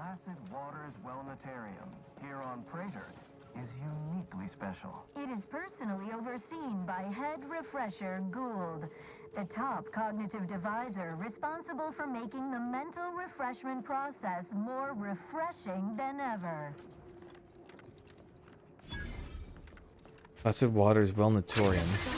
Placid Waters Wellnetarium, here on Prater, is uniquely special. It is personally overseen by Head Refresher Gould, the top cognitive deviser responsible for making the mental refreshment process more refreshing than ever. Placid Waters Wellnetarium.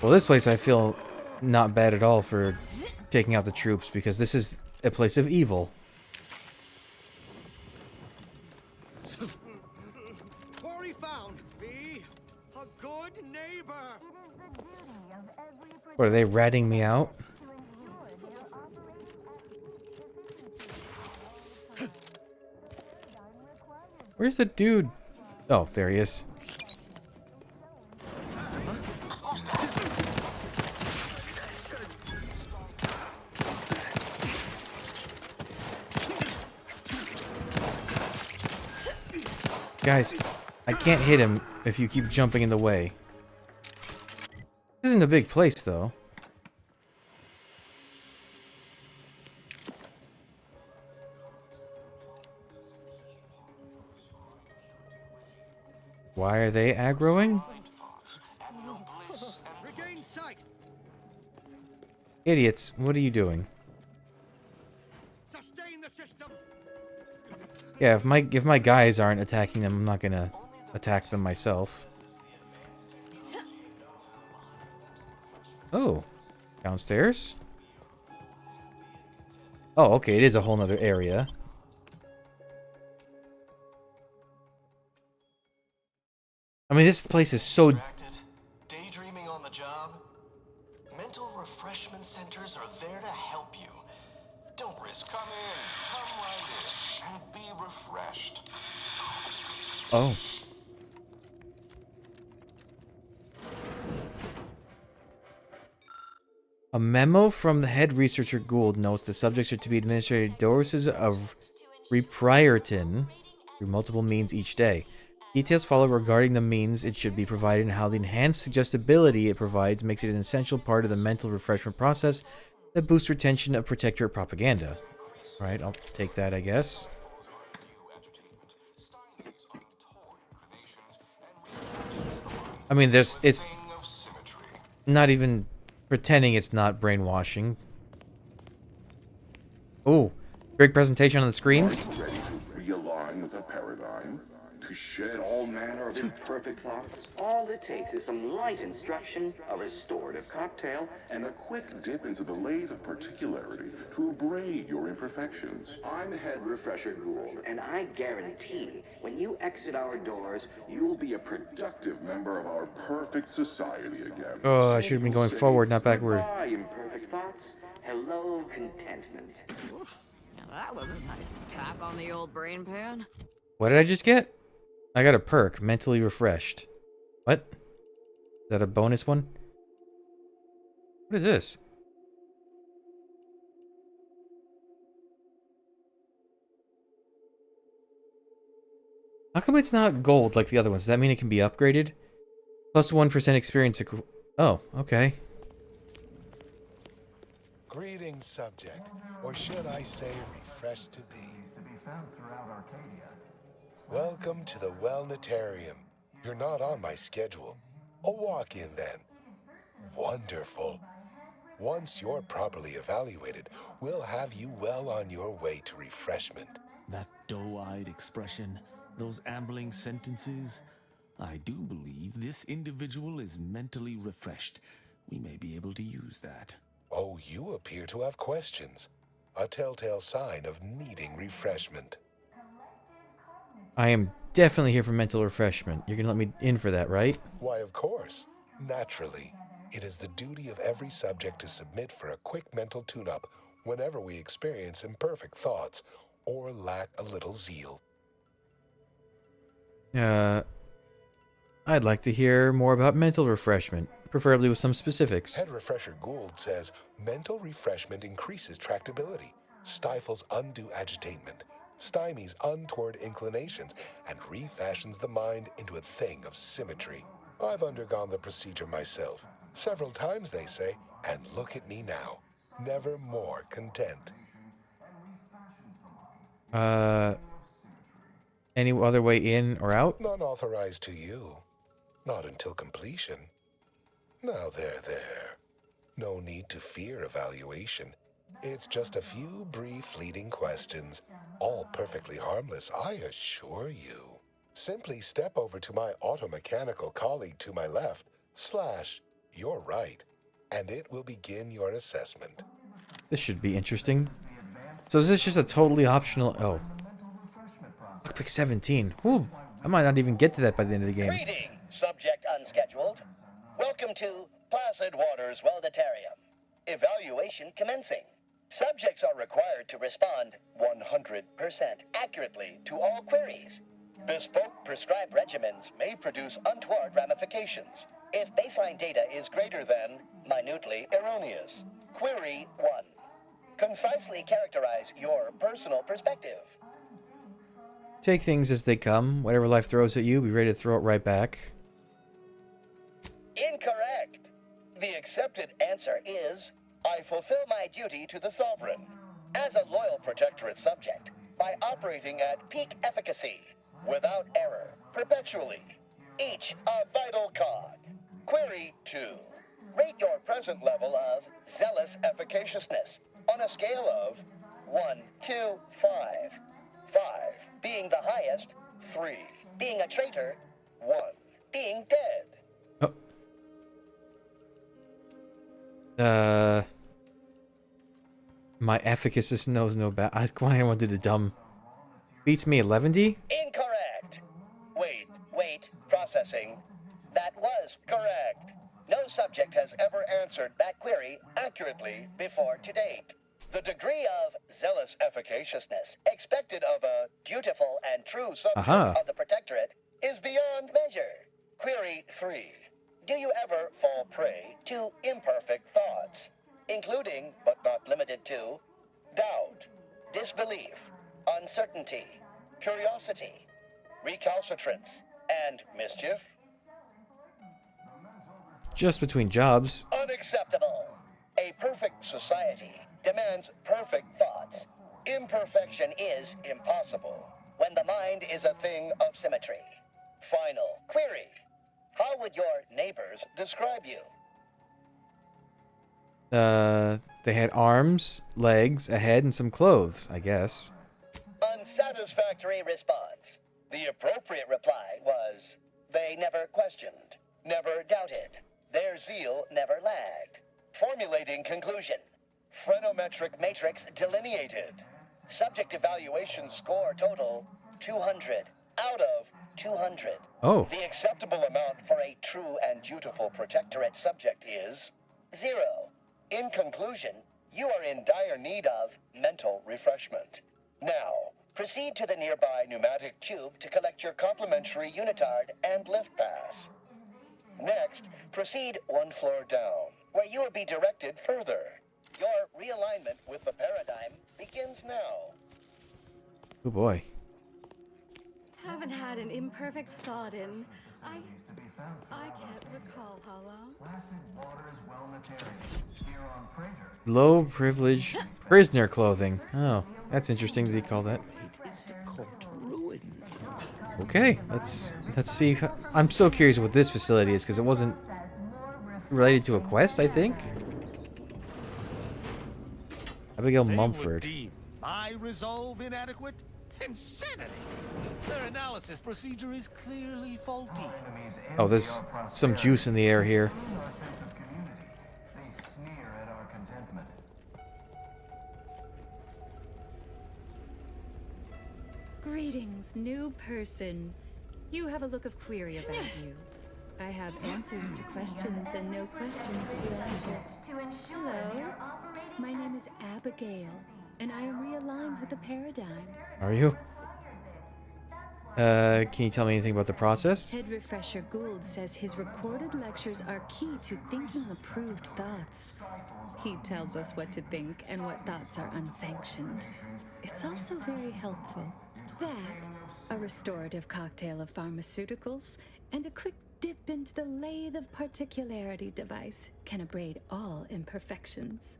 Well, this place I feel not bad at all for taking out the troops, because this is a place of evil. Quarry found. Be a good neighbor. What, are they ratting me out? Where's the dude? Oh, there he is. Guys, I can't hit him if you keep jumping in the way. This isn't a big place, though. Why are they aggroing? Regain sight. Idiots, what are you doing? Sustain the system. Yeah, if my guys aren't attacking them, I'm not gonna attack them myself. Oh, downstairs? Oh, okay, it is a whole nother area. I mean, this place is so... Daydreaming on the job? Mental refreshment centers are there to help you. Don't risk. Come right in, and be refreshed. Oh. A memo from the head researcher Gould notes the subjects are to be administered doses of Repriortin through multiple means each day. Details follow regarding the means it should be provided and how the enhanced suggestibility it provides makes it an essential part of the mental refreshment process that boosts retention of protectorate propaganda. Right, I'll take that, I guess. I mean, it's not even pretending it's not brainwashing. Oh, great presentation on the screens. Ready to realign with the paradigm, to shed all manner of imperfect thoughts. All it takes is some light instruction, a restorative cocktail, And a quick dip into the lathe of particularity to abrade your imperfections. I'm Head Refresher Gould, and I guarantee when you exit our doors, you'll be a productive member of our perfect society again. Oh, I should have been going forward, not backward. Goodbye, imperfect thoughts. Hello, contentment. Now that was a nice tap on the old brain pan. What did I just get? I got a perk, mentally refreshed. What? Is that a bonus one? What is this? How come it's not gold like the other ones? Does that mean it can be upgraded? Plus 1% experience. Oh, okay. Greetings, subject. Or should I say, refreshed to be. To be found throughout Arcadia. Welcome to the Wellnetarium. You're not on my schedule. A walk-in then. Wonderful. Once you're properly evaluated, we'll have you well on your way to refreshment. That doe-eyed expression, those ambling sentences. I do believe this individual is mentally refreshed. We may be able to use that. Oh, you appear to have questions. A telltale sign of needing refreshment. I am definitely here for mental refreshment. You're gonna let me in for that, right? Why, of course. Naturally. It is the duty of every subject to submit for a quick mental tune-up whenever we experience imperfect thoughts or lack a little zeal. I'd like to hear more about mental refreshment, preferably with some specifics. Head Refresher Gould says mental refreshment increases tractability, stifles undue agitation, stymies untoward inclinations, and refashions the mind into a thing of symmetry. I've undergone the procedure myself. Several times, they say, and look at me now. Never more content. Any other way in or out? None authorized to you. Not until completion. Now there. No need to fear evaluation. It's just a few brief fleeting questions, all perfectly harmless, I assure you. Simply step over to my automechanical colleague to my left, / your right, and it will begin your assessment. This should be interesting. So is this just a totally optional... Oh. Lockpick 17. Whew. I might not even get to that by the end of the game. Greeting, subject unscheduled. Welcome to Placid Waters Welditarium. Evaluation commencing. Subjects are required to respond 100% accurately to all queries. Bespoke prescribed regimens may produce untoward ramifications if baseline data is greater than minutely erroneous. Query 1. Concisely characterize your personal perspective. Take things as they come. Whatever life throws at you, be ready to throw it right back. Incorrect. The accepted answer is, I fulfill my duty to the Sovereign as a loyal protectorate subject by operating at peak efficacy, without error, perpetually, each a vital cog. Query 2. Rate your present level of zealous efficaciousness on a scale of 1 to 5. 5 being the highest, 3 being a traitor, 1 being dead. My efficacy knows no bad. I want to do the dumb. Beats me 11? Incorrect. Wait, processing. That was correct. No subject has ever answered that query accurately before to date. The degree of zealous efficaciousness expected of a dutiful and true subject of the Protectorate is beyond measure. Query 3. Do you ever fall prey to imperfect thoughts, including, but not limited to, doubt, disbelief, uncertainty, curiosity, recalcitrance, and mischief? Just between jobs. Unacceptable. A perfect society demands perfect thoughts. Imperfection is impossible when the mind is a thing of symmetry. Final query. How would your neighbors describe you? They had arms, legs, a head, and some clothes, I guess. Unsatisfactory response. The appropriate reply was, they never questioned, never doubted. Their zeal never lagged. Formulating conclusion. Phrenometric matrix delineated. Subject evaluation score total 200 out of 200. Oh. The acceptable amount for a true and dutiful protectorate subject is 0. In conclusion, you are in dire need of mental refreshment. Now, proceed to the nearby pneumatic tube to collect your complimentary unitard and lift pass. Next, proceed 1 floor down, where you will be directed further. Your realignment with the paradigm begins now. Oh boy. Haven't had an imperfect thought in... I can't recall how long. Low privilege prisoner clothing. Oh, that's interesting that he called that. Okay, let's see. I'm so curious what this facility is because it wasn't related to a quest, I think. Abigail Mumford. My resolve inadequate? Insanity! Their analysis procedure is clearly faulty. Oh, there's some juice in the air here. Greetings, new person. You have a look of query about you. I have answers to questions and no questions to answer. Hello, my name is Abigail, and I am realigned with the paradigm. Are you? Can you tell me anything about the process? Head Refresher Gould says his recorded lectures are key to thinking approved thoughts. He tells us what to think and what thoughts are unsanctioned. It's also very helpful. That, a restorative cocktail of pharmaceuticals, and a quick dip into the lathe of particularity device can abrade all imperfections.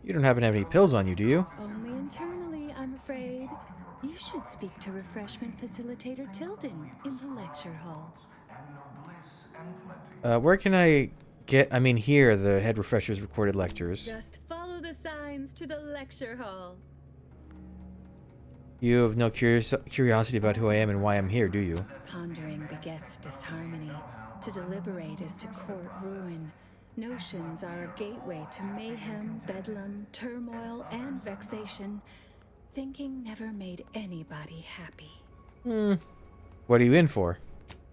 You don't happen to have any pills on you, do you? Only internally, I'm afraid. You should speak to refreshment facilitator Tilden in the lecture hall. Where can I hear the Head Refresher's recorded lectures? Just follow the signs to the lecture hall. You have no curiosity about who I am and why I'm here, do you? Pondering begets disharmony. To deliberate is to court ruin. Notions are a gateway to mayhem, bedlam, turmoil, and vexation. Thinking never made anybody happy. What are you in for?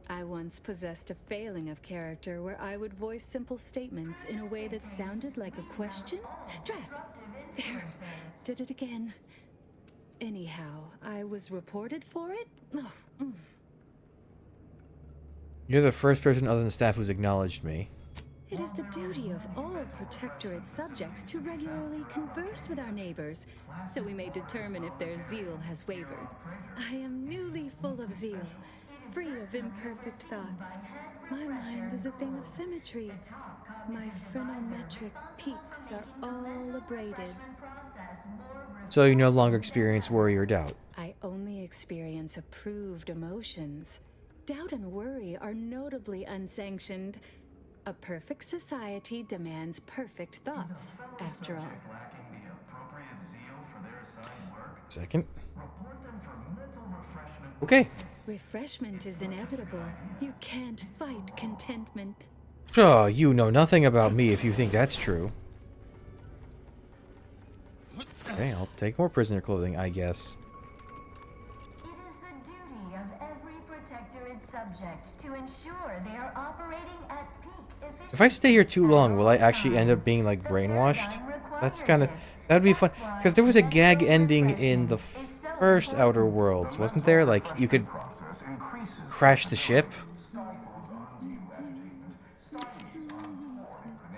I once possessed a failing of character where I would voice simple statements in a way that sounded like a question. Drat! There. Did it again. Anyhow, I was reported for it? You're the first person other than staff who's acknowledged me. It is the duty of all protectorate subjects to regularly converse with our neighbors, so we may determine if their zeal has wavered. I am newly full of zeal, free of imperfect thoughts. My mind is a thing of symmetry. My phrenometric peaks are all abraded. So you no longer experience worry or doubt. I only experience approved emotions. Doubt and worry are notably unsanctioned. A perfect society demands perfect thoughts, after all. Second. Okay. Refreshment is inevitable. You can't fight contentment. Oh, you know nothing about me if you think that's true. Okay, I'll take more prisoner clothing, I guess. It is the duty of every protectorate subject to ensure they are operating at peak efficiency. If I stay here too long, will I actually end up being, like, brainwashed? That's kind of... That'd be fun. Because there was a gag ending in the first Outer Worlds, wasn't there? Like, you could crash the ship.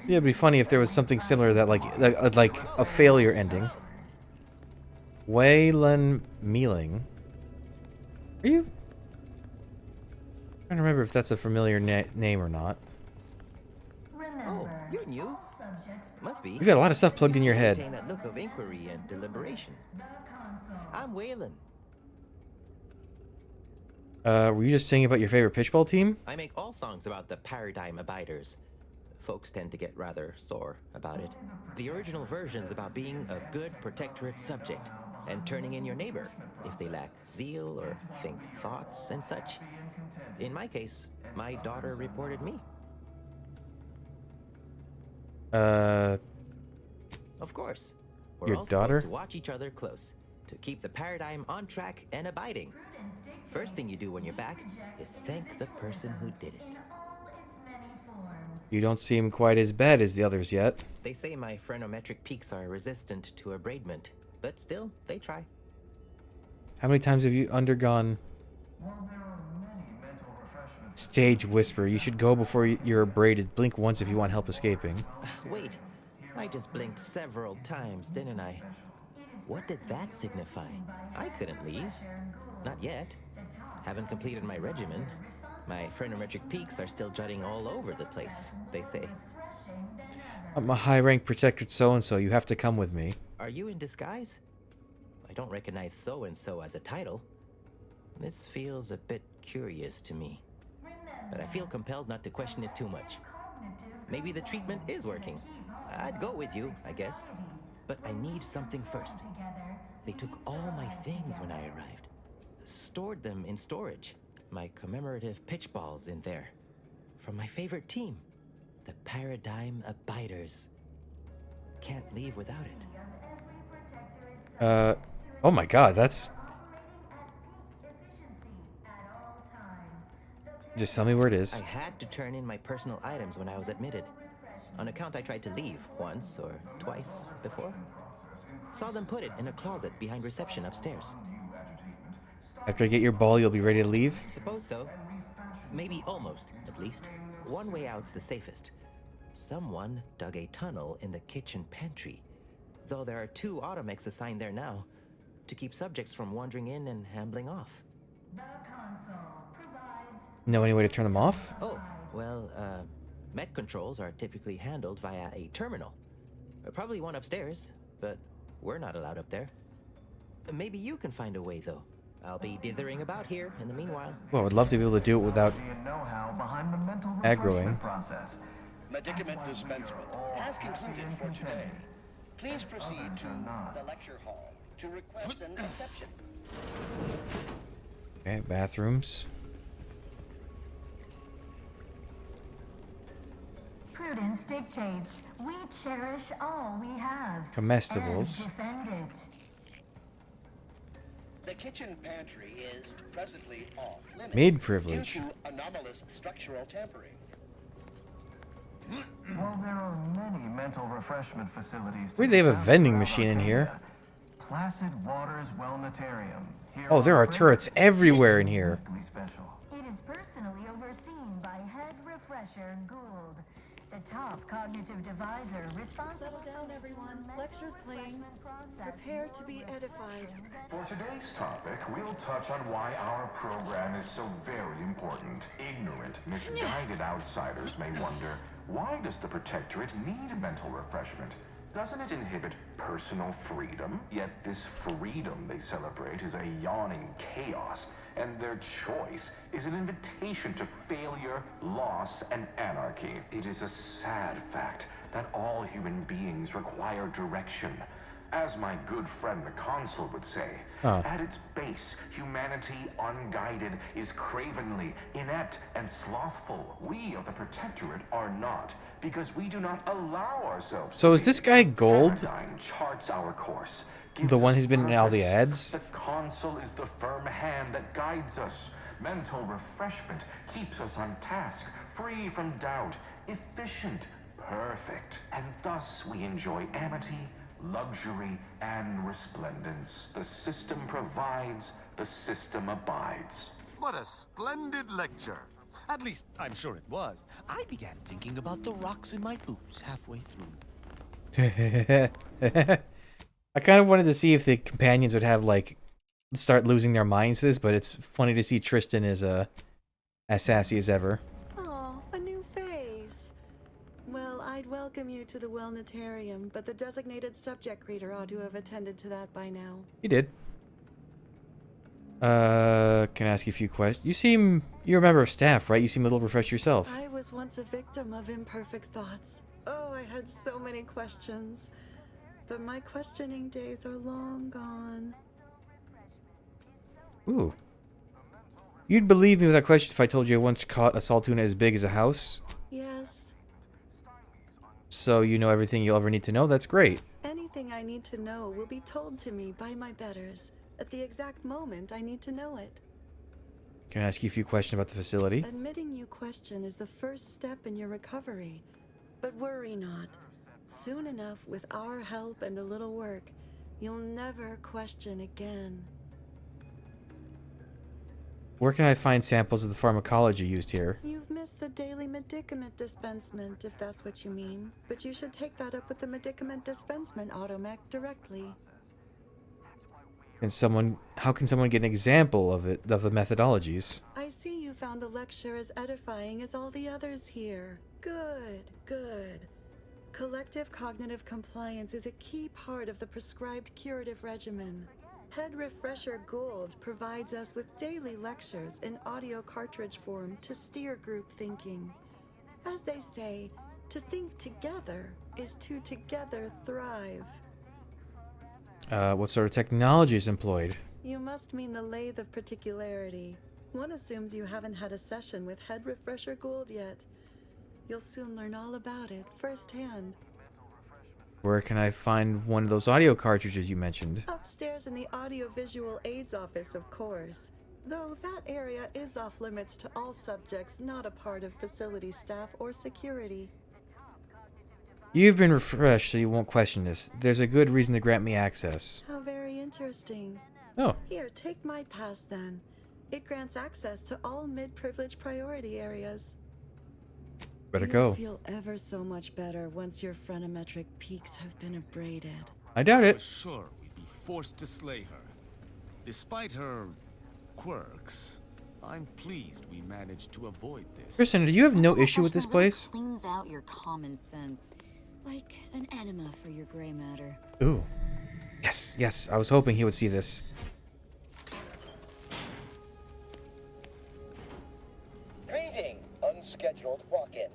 Yeah, it'd be funny if there was something similar that, like a failure ending. Waylon Mealing. Are you? I'm trying to remember if that's a familiar name or not. Oh, you're new. Must be. You've got a lot of stuff plugged in your head. That look of inquiry and deliberation. I'm Waylon. Were you just singing about your favorite pitchball team? I make all songs about the paradigm abiders. Folks tend to get rather sore about it. The original version's about being a good protectorate subject and turning in your neighbor if they lack zeal or think thoughts and such. In my case, my daughter reported me. Of course. We're all supposed to watch each other close to keep the paradigm on track and abiding. First thing you do when you're back is thank the person who did it. You don't seem quite as bad as the others yet. They say my phrenometric peaks are resistant to abradement, but still, they try. How many times have you undergone stage whisper? You should go before you're abraded. Blink once if you want help escaping. Wait, I just blinked several times, didn't I? What did that signify? I couldn't leave. Not yet. Haven't completed my regimen. My phrenometric peaks are still jutting all over the place, they say. I'm a high-rank protectorate so-and-so. You have to come with me. Are you in disguise? I don't recognize so-and-so as a title. This feels a bit curious to me. But I feel compelled not to question it too much. Maybe the treatment is working. I'd go with you, I guess. But I need something first. They took all my things when I arrived. Stored them in storage. My commemorative pitch balls in there. From my favorite team, the Paradigm Abiders. Can't leave without it. Oh my god, that's... Just tell me where it is. I had to turn in my personal items when I was admitted. On account I tried to leave once or twice before. Saw them put it in a closet behind reception upstairs. After I get your ball, you'll be ready to leave? Suppose so. Maybe almost, at least. One way out's the safest. Someone dug a tunnel in the kitchen pantry, though there are 2 automechs assigned there now to keep subjects from wandering in and ambling off. The console provides... Know any way to turn them off? Oh, well, mech controls are typically handled via a terminal. Probably one upstairs, but we're not allowed up there. Maybe you can find a way, though. I'll be dithering about here in the meanwhile. Well, I would love to be able to do it without Know-how behind the mental aggroing. refreshment process. Medicament dispensement has concluded for today. Please proceed to the lecture hall to request an exception. Okay, bathrooms. Prudence dictates we cherish all we have. Comestibles. And defend it. The kitchen pantry is presently off limits Maid privilege. due to anomalous structural tampering. Well, there are many mental refreshment facilities. Wait, they have a vending machine in here. Placid Waters Wellnetarium. Oh, there are turrets everywhere in here. Special. It is personally overseen by Head Refresher Gould, the top cognitive devisor responsible. Settle down, everyone. Lecture's playing. Prepare to be edified. For today's topic, we'll touch on why our program is so very important. Ignorant, misguided outsiders may wonder, why does the Protectorate need mental refreshment? Doesn't it inhibit personal freedom? Yet this freedom they celebrate is a yawning chaos, and their choice is an invitation to failure, loss, and anarchy. It is a sad fact that all human beings require direction. As my good friend the Consul would say, at its base, humanity unguided is cravenly, inept, and slothful. We of the Protectorate are not, because we do not allow ourselves. So is this guy Gold? Paradigm charts our course. The one who's been in all the ads? The Consul is the firm hand that guides us. Mental refreshment keeps us on task, free from doubt, efficient, perfect. And thus we enjoy amity, luxury, and resplendence. The system provides, the system abides. What a splendid lecture. At least, I'm sure it was. I began thinking about the rocks in my boots halfway through. I kind of wanted to see if the companions would have, like, start losing their minds to this, but it's funny to see Tristan as sassy as ever. Oh, a new face. Well, I'd welcome you to the Wellnetarium, but the designated subject reader ought to have attended to that by now. You did. Can I ask you a few questions? You're a member of staff, right? You seem a little refreshed yourself. I was once a victim of imperfect thoughts. Oh, I had so many questions. But my questioning days are long gone. Ooh. You'd believe me without question if I told you I once caught a saltuna as big as a house? Yes. So you know everything you'll ever need to know? That's great. Anything I need to know will be told to me by my betters at the exact moment I need to know it. Can I ask you a few questions about the facility? Admitting you question is the first step in your recovery. But worry not. Soon enough, with our help and a little work, you'll never question again. Where can I find samples of the pharmacology used here? You've missed the daily medicament dispensement, if that's what you mean. But you should take that up with the medicament dispensement automech directly. How can someone get an example of the methodologies? I see you found the lecture as edifying as all the others here. Good, good. Collective cognitive compliance is a key part of the prescribed curative regimen. Head Refresher Gould provides us with daily lectures in audio cartridge form to steer group thinking. As they say, to think together is to together thrive. What sort of technology is employed? You must mean the lathe of particularity. One assumes you haven't had a session with Head Refresher Gould yet. You'll soon learn all about it firsthand. Where can I find one of those audio cartridges you mentioned? Upstairs in the audiovisual aids office, of course. Though that area is off limits to all subjects not a part of facility staff or security. You've been refreshed, so you won't question this. There's a good reason to grant me access. How very interesting. Oh. Here, take my pass then. It grants access to all mid-privilege priority areas. Better You'll go. feel ever so much better once your phrenometric peaks have been abraded. I doubt For it. sure, we'd be forced to slay her. Despite her quirks, I'm pleased we managed to avoid this. Tristan, do you have no issue with this place? Cleans out your common sense, like an enema for your gray matter. Ooh. Yes, yes. I was hoping he would see this. Greeting, unscheduled walk-in.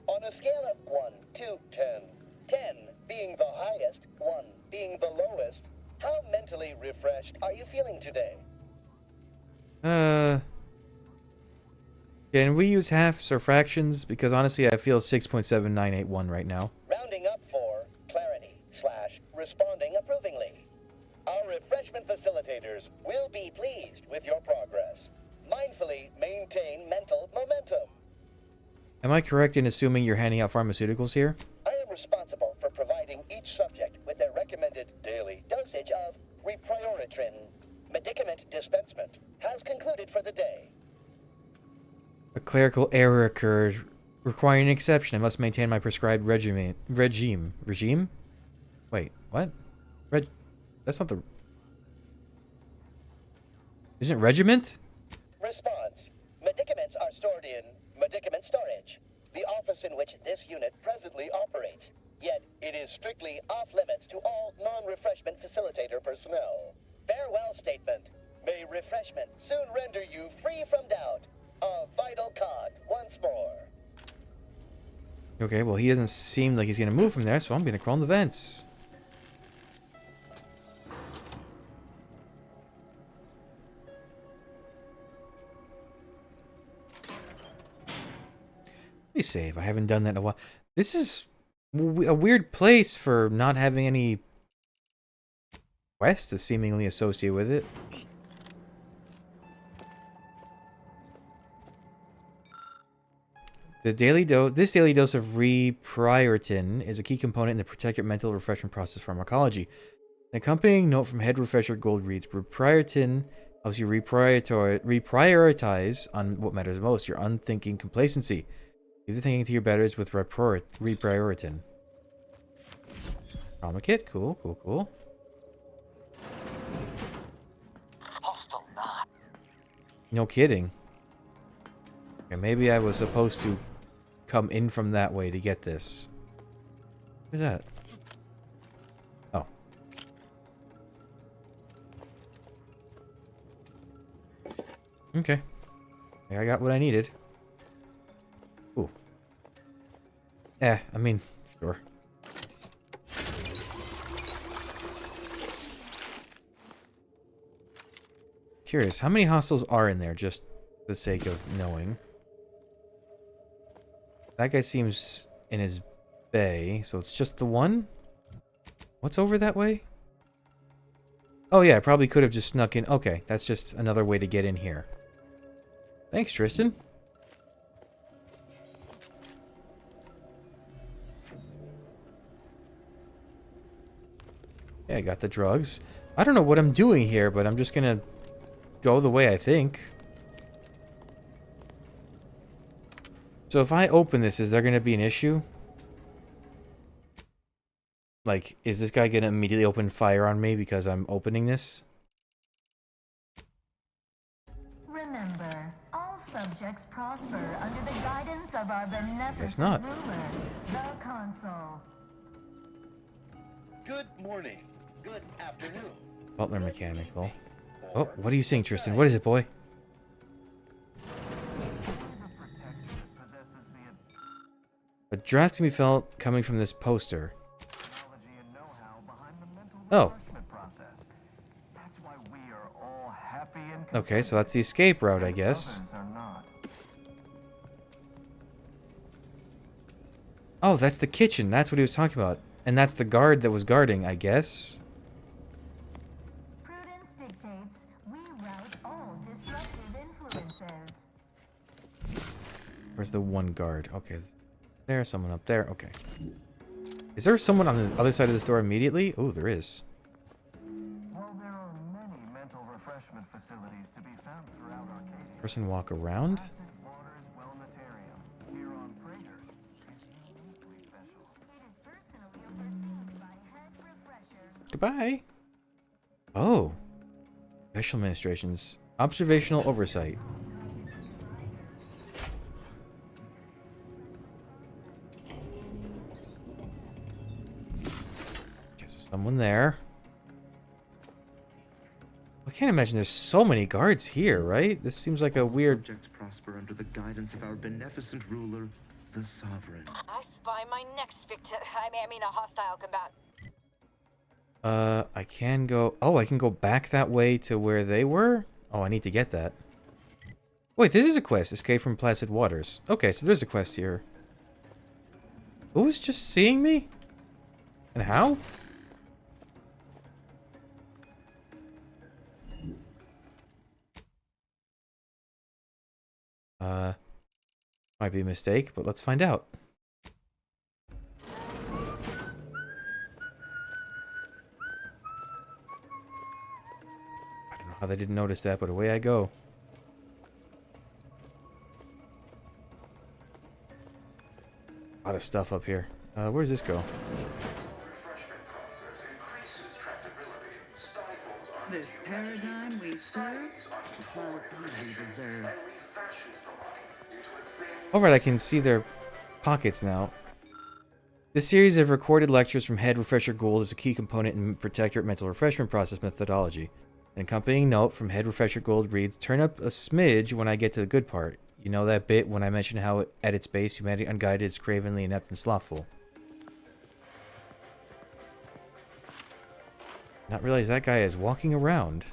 On a scale of 1 to 10, 10 being the highest, 1 being the lowest, how mentally refreshed are you feeling today? Can we use halves or fractions? Because honestly, I feel 6.7981 right now. Rounding up for clarity / responding approvingly. Our refreshment facilitators will be pleased with your progress. Mindfully maintain mental momentum. Am I correct in assuming you're handing out pharmaceuticals here? I am responsible for providing each subject with their recommended daily dosage of reprioritrin. Medicament dispensement has concluded for the day. A clerical error occurred, requiring an exception. I must maintain my prescribed regime? Wait, what? That's not the... Isn't it regiment? Response. Medicaments are stored in medicament storage, the office in which this unit presently operates. Yet, it is strictly off-limits to all non-refreshment facilitator personnel. Farewell statement. May refreshment soon render you free from doubt. A vital cog once more. Okay, well, he doesn't seem like he's going to move from there, so I'm going to crawl in the vents. Let me save. I haven't done that in a while. This is a weird place for not having any quests seemingly associated with it. This daily dose of reprioritine is a key component in the protected mental refreshment process pharmacology. An accompanying note from Head Refresher Gold reads, reprioritine helps you reprioritize on what matters most, your unthinking complacency. Give the thinking to your betters with reprioritine. Trauma kit, cool. No kidding. Okay, maybe I was supposed to come in from that way to get this. Look at that. Oh. Okay. I got what I needed. Ooh. I mean, sure. Curious, how many hostiles are in there, just for the sake of knowing? That guy seems in his bay, so it's just the one? What's over that way? Oh yeah, I probably could have just snuck in. Okay, that's just another way to get in here. Thanks, Tristan. Yeah, I got the drugs. I don't know what I'm doing here, but I'm just gonna go the way I think. So if I open this, is there going to be an issue? Like, is this guy going to immediately open fire on me because I'm opening this? Remember, all subjects prosper under the guidance of our beneficent not. ruler, the Consul. Good morning. Good afternoon. Butler mechanical. Oh, what are you saying, Tristan? What is it, boy? A draft can be felt coming from this poster. Oh. Okay, so that's the escape route, I guess. Oh, that's the kitchen. That's what he was talking about. And that's the guard that was guarding, I guess. Prudence dictates we rout all disruptive influences. Where's the one guard? Okay. There's someone up there. Okay. Is there someone on the other side of this door immediately? Oh, there is. While there are many mental facilities to be found throughout Arcadia. Person walk around? Waters Wellnatarium here on Prater is uniquely special. It is personally overseen by head refresher. Goodbye. Oh. Special administrations. Observational oversight. Guess there's someone there. I can't imagine there's so many guards here, right? This seems like a weird... Subjects prosper under the guidance of our beneficent ruler, the Sovereign. I spy my next victim. I mean a hostile combatant. I can go... Oh, I can go back that way to where they were? Oh, I need to get that. Wait, this is a quest. Escape from Placid Waters. Okay, so there's a quest here. Who's just seeing me? And how? Might be a mistake, but let's find out. I don't know how they didn't notice that, but away I go. A lot of stuff up here. Where does this go? This paradigm we serve falls as we deserve. Alright, I can see their pockets now. This series of recorded lectures from Head Refresher Gould is a key component in Protectorate mental refreshment process methodology. An accompanying note from Head Refresher Gould reads, "Turn up a smidge when I get to the good part. You know that bit when I mentioned how at its base humanity unguided is cravenly inept and slothful." Not realize that guy is walking around.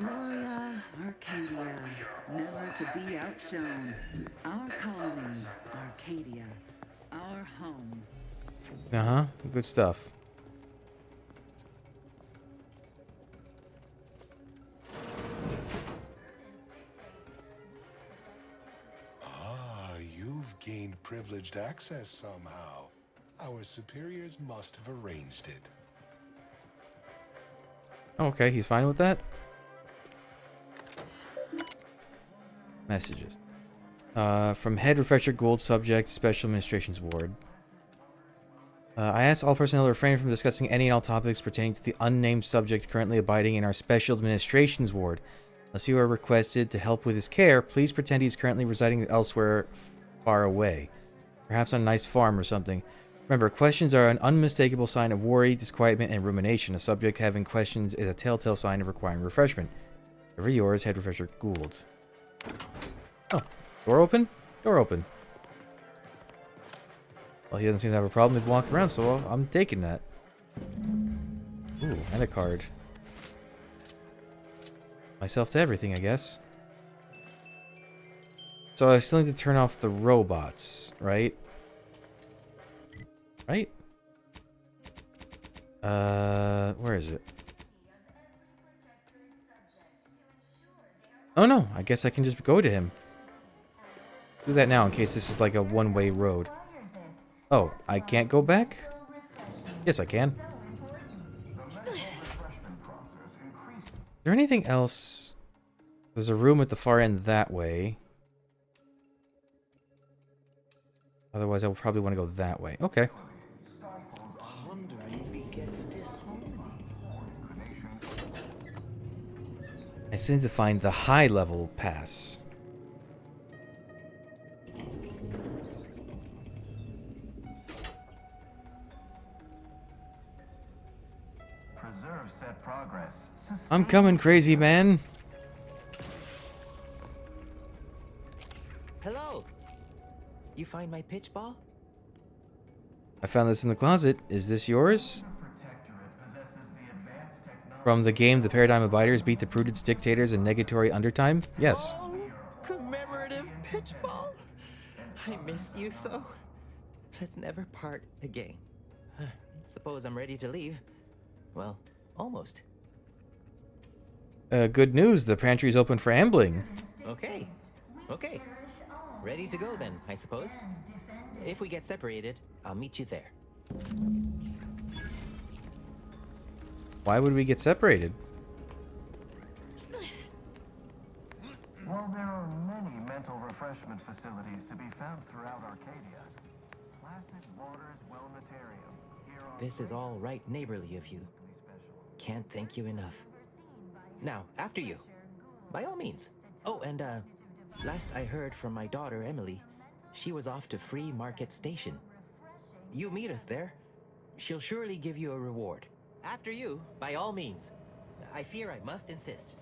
Gloria, Arcadia, never to be outshone. Our colony, Arcadia, our home. Uh-huh, good stuff. Ah, you've gained privileged access somehow. Our superiors must have arranged it. Okay, he's fine with that. Messages. From Head Refresher Gould, subject, Special Administrations Ward. I ask all personnel to refrain from discussing any and all topics pertaining to the unnamed subject currently abiding in our Special Administrations Ward. Unless you are requested to help with his care, please pretend he's currently residing elsewhere far away. Perhaps on a nice farm or something. Remember, questions are an unmistakable sign of worry, disquietment, and rumination. A subject having questions is a telltale sign of requiring refreshment. Ever yours, Head Refresher Gould. Oh, door open? Door open. Well, he doesn't seem to have a problem with walking around, so I'm taking that. Ooh, and a card. Myself to everything, I guess. So I still need to turn off the robots, right? Right? Where is it? Oh no, I guess I can just go to him. Do that now in case this is like a one-way road. Oh, I can't go back? Yes, I can. Is there anything else? There's a room at the far end that way. Otherwise, I would probably want to go that way. Okay. I still need to find the high-level pass. Preserve set progress. I'm coming, crazy man. Hello. You find my pitch ball? I found this in the closet. Is this yours? From the game, the Paradigm Abiders beat the Prudence Dictators in negatory undertime? Yes. Oh, commemorative pitch ball. I missed you so. Let's never part again. Suppose I'm ready to leave. Well, almost. Good news. The pantry's open for ambling. Okay. Okay. Ready to go then, I suppose. If we get separated, I'll meet you there. Why would we get separated? While there are many mental refreshment facilities to be found throughout Arcadia, Placid Waters Wellnetarium here on This is all right neighborly of you. Can't thank you enough. Now, after you. By all means. Oh, and last I heard from my daughter, Emily, she was off to Free Market Station. You meet us there. She'll surely give you a reward. After you, by all means. I fear I must insist.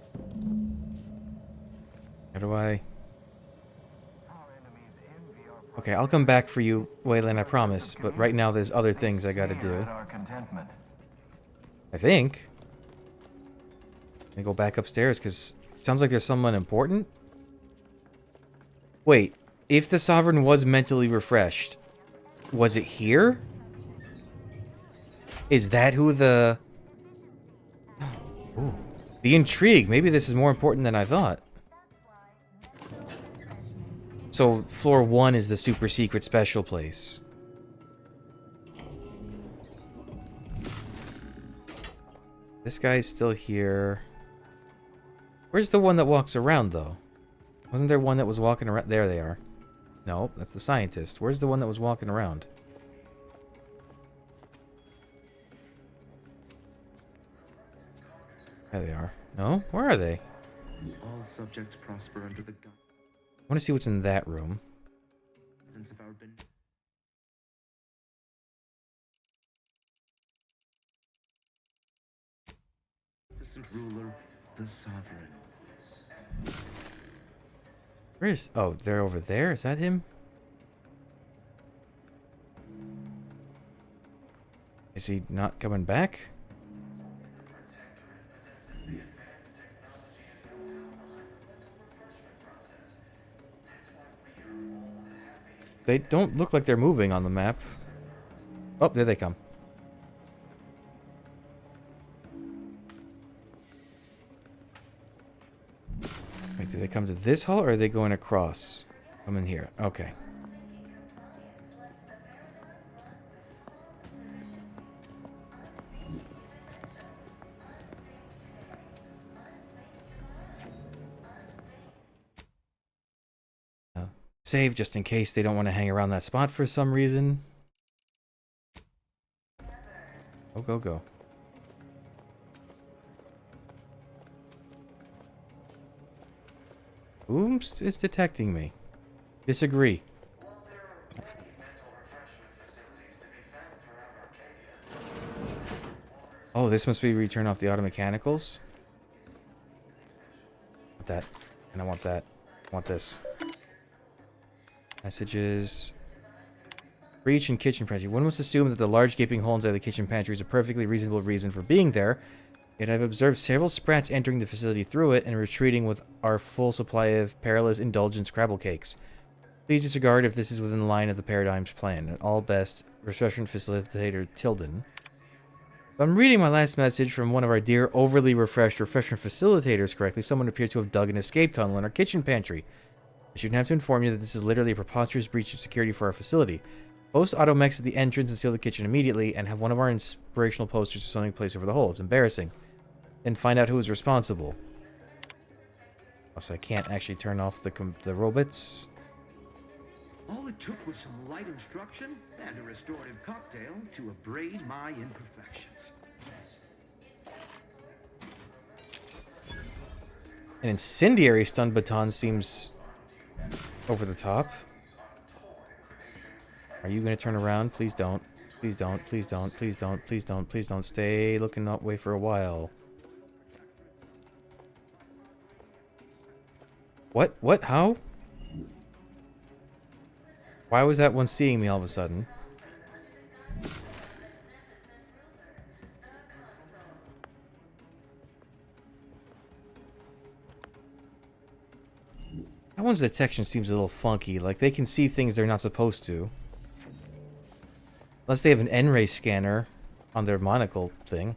How do I... Okay, I'll come back for you, Waylon, I promise. But right now there's other things I gotta do. I think. Let me go back upstairs, because it sounds like there's someone important. Wait, if the Sovereign was mentally refreshed, was it here? Is that who the... Ooh. The intrigue. Maybe this is more important than I thought. So, floor 1 is the super secret special place. This guy's still here. Where's the one that walks around, though? Wasn't there one that was walking around? There they are. No, that's the scientist. Where's the one that was walking around? There they are. No? Where are they? All subjects prosper under the guidance I want to see what's in that room. of our beneficent ruler, the Sovereign. Where is... Oh, they're over there? Is that him? Is he not coming back? They don't look like they're moving on the map. Oh, there they come. Wait, do they come to this hall or are they going across? Come in here. Okay. Save just in case they don't want to hang around that spot for some reason. Go, go, go. Oops, it's detecting me. Disagree. Oh, this must be return off the auto mechanicals. Want that. And I want that. I want this. Messages. Breach in kitchen pantry. One must assume that the large gaping hole inside the kitchen pantry is a perfectly reasonable reason for being there. Yet I've observed several sprats entering the facility through it and retreating with our full supply of perilous indulgence crabble cakes. Please disregard if this is within the line of the Paradigm's plan. At all best, refreshment facilitator Tilden. If I'm reading my last message from one of our dear overly refreshed refreshment facilitators correctly, someone appears to have dug an escape tunnel in our kitchen pantry. I shouldn't have to inform you that this is literally a preposterous breach of security for our facility. Post automechs at the entrance and seal the kitchen immediately, and have one of our inspirational posters or something placed over the hole. It's embarrassing. Then find out who is responsible. Oh, so I can't actually turn off the robots. All it took was some light instruction and a restorative cocktail to abrade my imperfections. An incendiary stun baton seems over the top. Are you going to turn around? Please don't. Please don't. Please don't. Please don't. Please don't. Please don't. Stay looking that way for a while. What? What? How? Why was that one seeing me all of a sudden? That one's detection seems a little funky. Like, they can see things they're not supposed to. Unless they have an N-ray scanner on their monocle thing.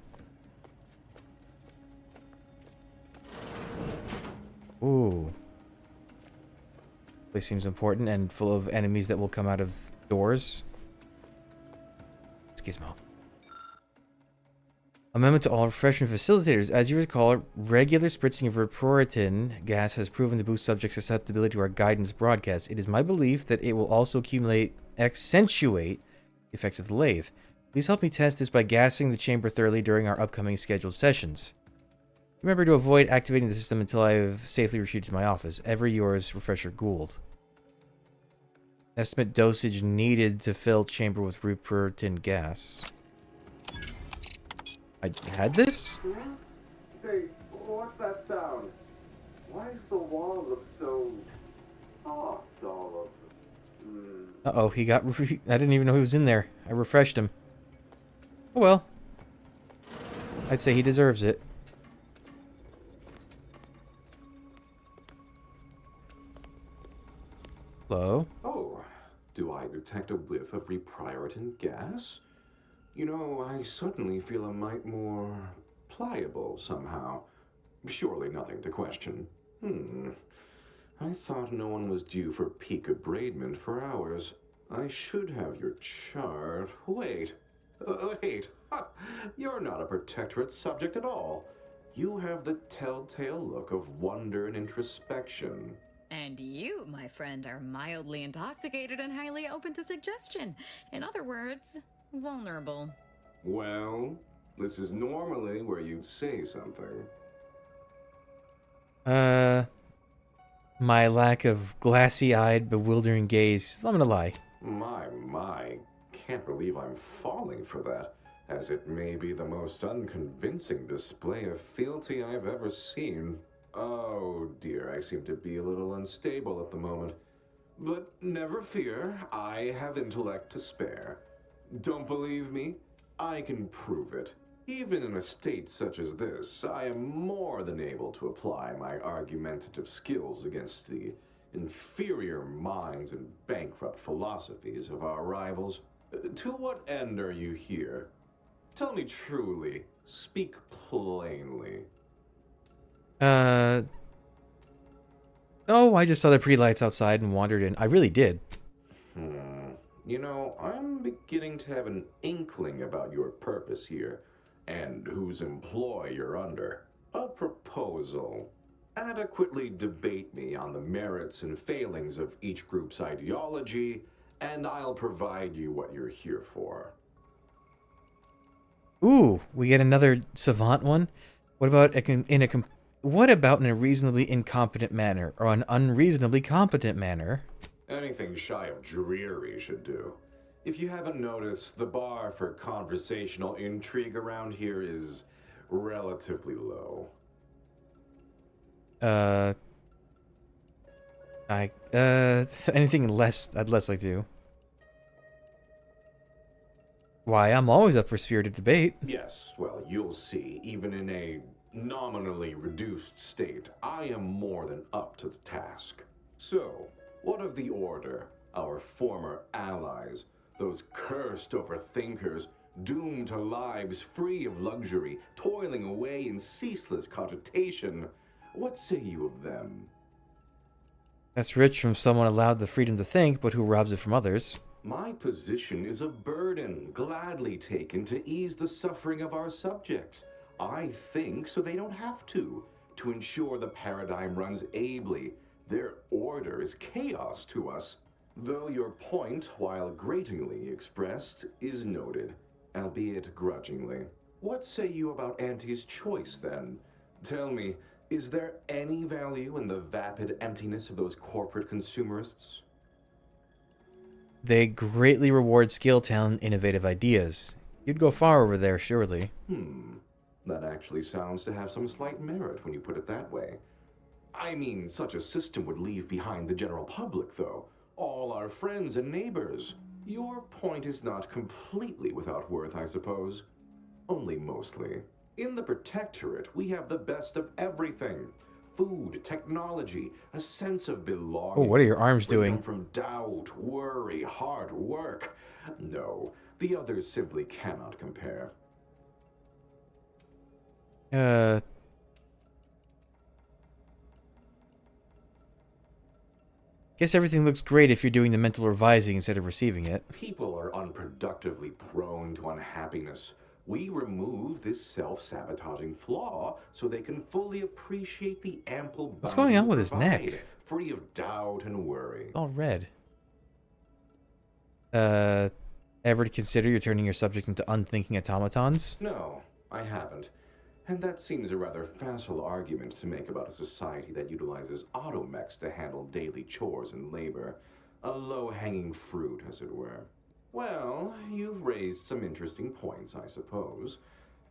Ooh. Place seems important and full of enemies that will come out of doors. Gizmo. Amendment to all refreshment facilitators. As you recall, regular spritzing of Reproratin gas has proven to boost subject susceptibility to our guidance broadcast. It is my belief that it will also accentuate the effects of the lathe. Please help me test this by gassing the chamber thoroughly during our upcoming scheduled sessions. Remember to avoid activating the system until I have safely retreated to my office. Ever yours, Refresher Gould. Estimate dosage needed to fill chamber with Reproratin gas. I had this? Hey, what's that sound? Why does the wall look so soft all of Uh-oh, he got... I didn't even know he was in there. I refreshed him. Oh well. I'd say he deserves it. Hello? Oh, do I detect a whiff of Reproratin gas? You know, I suddenly feel a mite more pliable somehow. Surely nothing to question. I thought no one was due for peak abradement for hours. I should have your chart. Wait. Wait. Ha! You're not a protectorate subject at all. You have the telltale look of wonder and introspection. And you, my friend, are mildly intoxicated and highly open to suggestion. In other words, vulnerable. Well, this is normally where you'd say something. My lack of glassy-eyed, bewildering gaze. I'm gonna lie. My. Can't believe I'm falling for that, as it may be the most unconvincing display of fealty I've ever seen. Oh dear, I seem to be a little unstable at the moment. But never fear, I have intellect to spare. Don't believe me? I can prove it. Even in a state such as this, I am more than able to apply my argumentative skills against the inferior minds and bankrupt philosophies of our rivals. To what end are you here? Tell me truly. Speak plainly. Oh, I just saw the pretty lights outside and wandered in. I really did. You know, I'm beginning to have an inkling about your purpose here, and whose employ you're under. A proposal. Adequately debate me on the merits and failings of each group's ideology, and I'll provide you what you're here for. Ooh, we get another savant one? What about in a reasonably incompetent manner, or an unreasonably competent manner? Anything shy of dreary should do. If you haven't noticed, the bar for conversational intrigue around here is relatively low. Anything less, I'd less like to. Why, I'm always up for spirited debate. Yes, well, you'll see. Even in a nominally reduced state, I am more than up to the task. So, what of the Order, our former allies, those cursed overthinkers, doomed to lives free of luxury, toiling away in ceaseless cogitation? What say you of them? That's rich from someone allowed the freedom to think, but who robs it from others. My position is a burden, gladly taken to ease the suffering of our subjects. I think so they don't have to ensure the paradigm runs ably. Their order is chaos to us. Though your point, while gratingly expressed, is noted, albeit grudgingly. What say you about Auntie's choice, then? Tell me, is there any value in the vapid emptiness of those corporate consumerists? They greatly reward skill, talent, and innovative ideas. You'd go far over there, surely. That actually sounds to have some slight merit when you put it that way. I mean, such a system would leave behind the general public, though. All our friends and neighbors. Your point is not completely without worth, I suppose. Only mostly. In the Protectorate, we have the best of everything. Food, technology, a sense of belonging. Oh, what are your arms doing? From doubt, worry, hard work. No, the others simply cannot compare. Guess everything looks great if you're doing the mental revising instead of receiving it. People are unproductively prone to unhappiness. We remove this self-sabotaging flaw so they can fully appreciate the ample What's going on bounty with we his provide, neck? free of doubt and worry. All red. Ever consider you're turning your subject into unthinking automatons? No, I haven't. And that seems a rather facile argument to make about a society that utilizes automechs to handle daily chores and labor. A low-hanging fruit, as it were. Well, you've raised some interesting points, I suppose.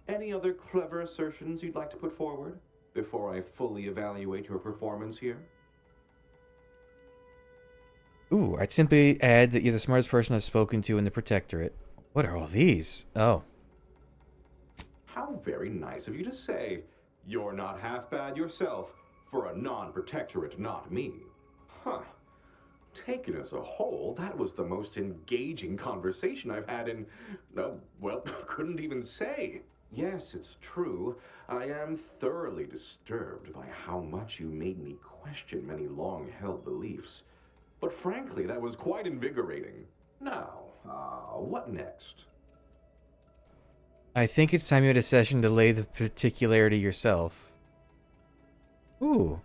Any other clever assertions you'd like to put forward before I fully evaluate your performance here? Ooh, I'd simply add that you're the smartest person I've spoken to in the Protectorate. What are all these? Oh. How very nice of you to say. You're not half bad yourself, for a non-protectorate, not me. Huh. Taken as a whole, that was the most engaging conversation I've had in... No, well, couldn't even say. Yes, it's true. I am thoroughly disturbed by how much you made me question many long-held beliefs. But frankly, that was quite invigorating. Now, what next? I think it's time you had a session to lay the particularity yourself. Ooh.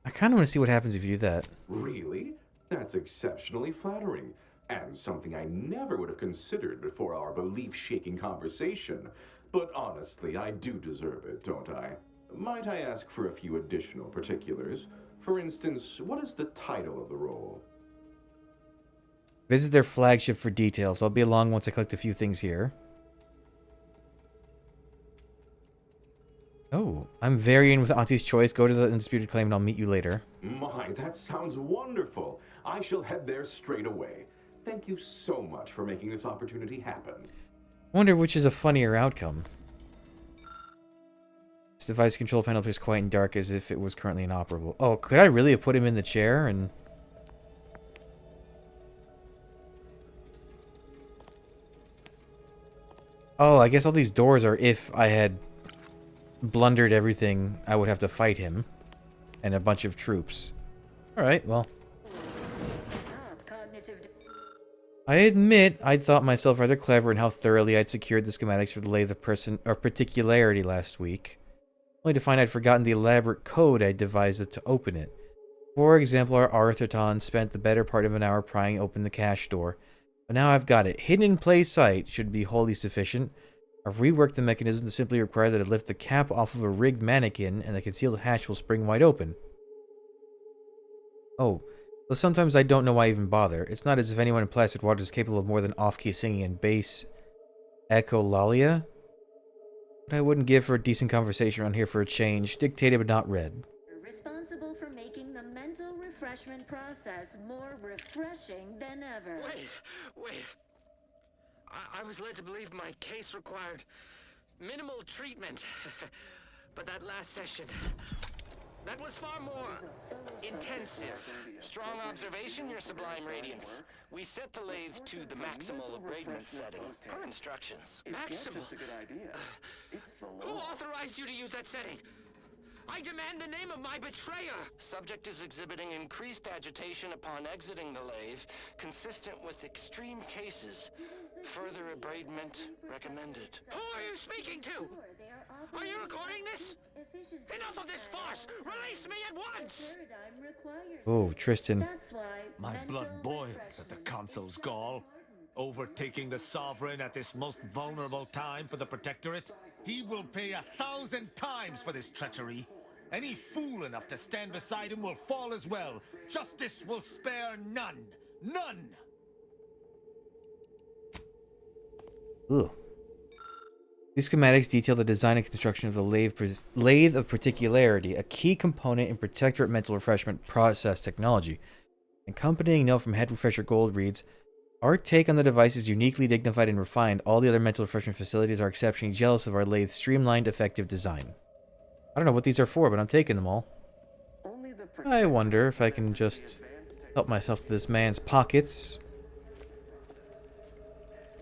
I kind of want to see what happens if you do that. Really? That's exceptionally flattering, and something I never would have considered before our belief-shaking conversation. But honestly, I do deserve it, don't I? Might I ask for a few additional particulars? For instance, what is the title of the role? Visit their flagship for details. I'll be along once I collect a few things here. Oh, I'm very in with Auntie's choice. Go to the Undisputed Claim and I'll meet you later. My, that sounds wonderful. I shall head there straight away. Thank you so much for making this opportunity happen. Wonder which is a funnier outcome. This device control panel appears quiet and dark as if it was currently inoperable. Oh, could I really have put him in the chair and... Oh, I guess all these doors are if I had blundered everything, I would have to fight him. And a bunch of troops. Alright, well. I admit I'd thought myself rather clever in how thoroughly I'd secured the schematics for the lathe of particularity last week. Only to find I'd forgotten the elaborate code I'd devised to open it. For example, our Arthurton spent the better part of an hour prying open the cache door. But now I've got it. Hidden in plain sight should be wholly sufficient. I've reworked the mechanism to simply require that I lift the cap off of a rigged mannequin and the concealed hatch will spring wide open. Oh, though sometimes I don't know why I even bother. It's not as if anyone in Placid Waters is capable of more than off-key singing and bass echolalia. What I wouldn't give for a decent conversation around here for a change. Dictated but not read. Responsible for making the mental refreshment process more refreshing than ever. Wait. I was led to believe my case required minimal treatment. But that last session, that was far more intensive. Strong observation, Your Sublime Radiance. We set the lathe to the maximal abradement setting. Per instructions. Maximal? Who authorized you to use that setting? I demand the name of my betrayer! Subject is exhibiting increased agitation upon exiting the lathe, consistent with extreme cases. Further abradement recommended. Who are you speaking to? Are you recording this? Enough of this farce! Release me at once! Oh, Tristan. My blood boils at the console's gall. Overtaking the Sovereign at this most vulnerable time for the Protectorate. He will pay 1,000 times for this treachery. Any fool enough to stand beside him will fall as well. Justice will spare none. None! Ugh. These schematics detail the design and construction of the lathe of particularity, a key component in Protectorate mental refreshment process technology. Accompanying note from Head Refresher Gold reads, our take on the device is uniquely dignified and refined. All the other mental refreshment facilities are exceptionally jealous of our lathe's streamlined, effective design. I don't know what these are for, but I'm taking them all. I wonder if I can just help myself to this man's pockets.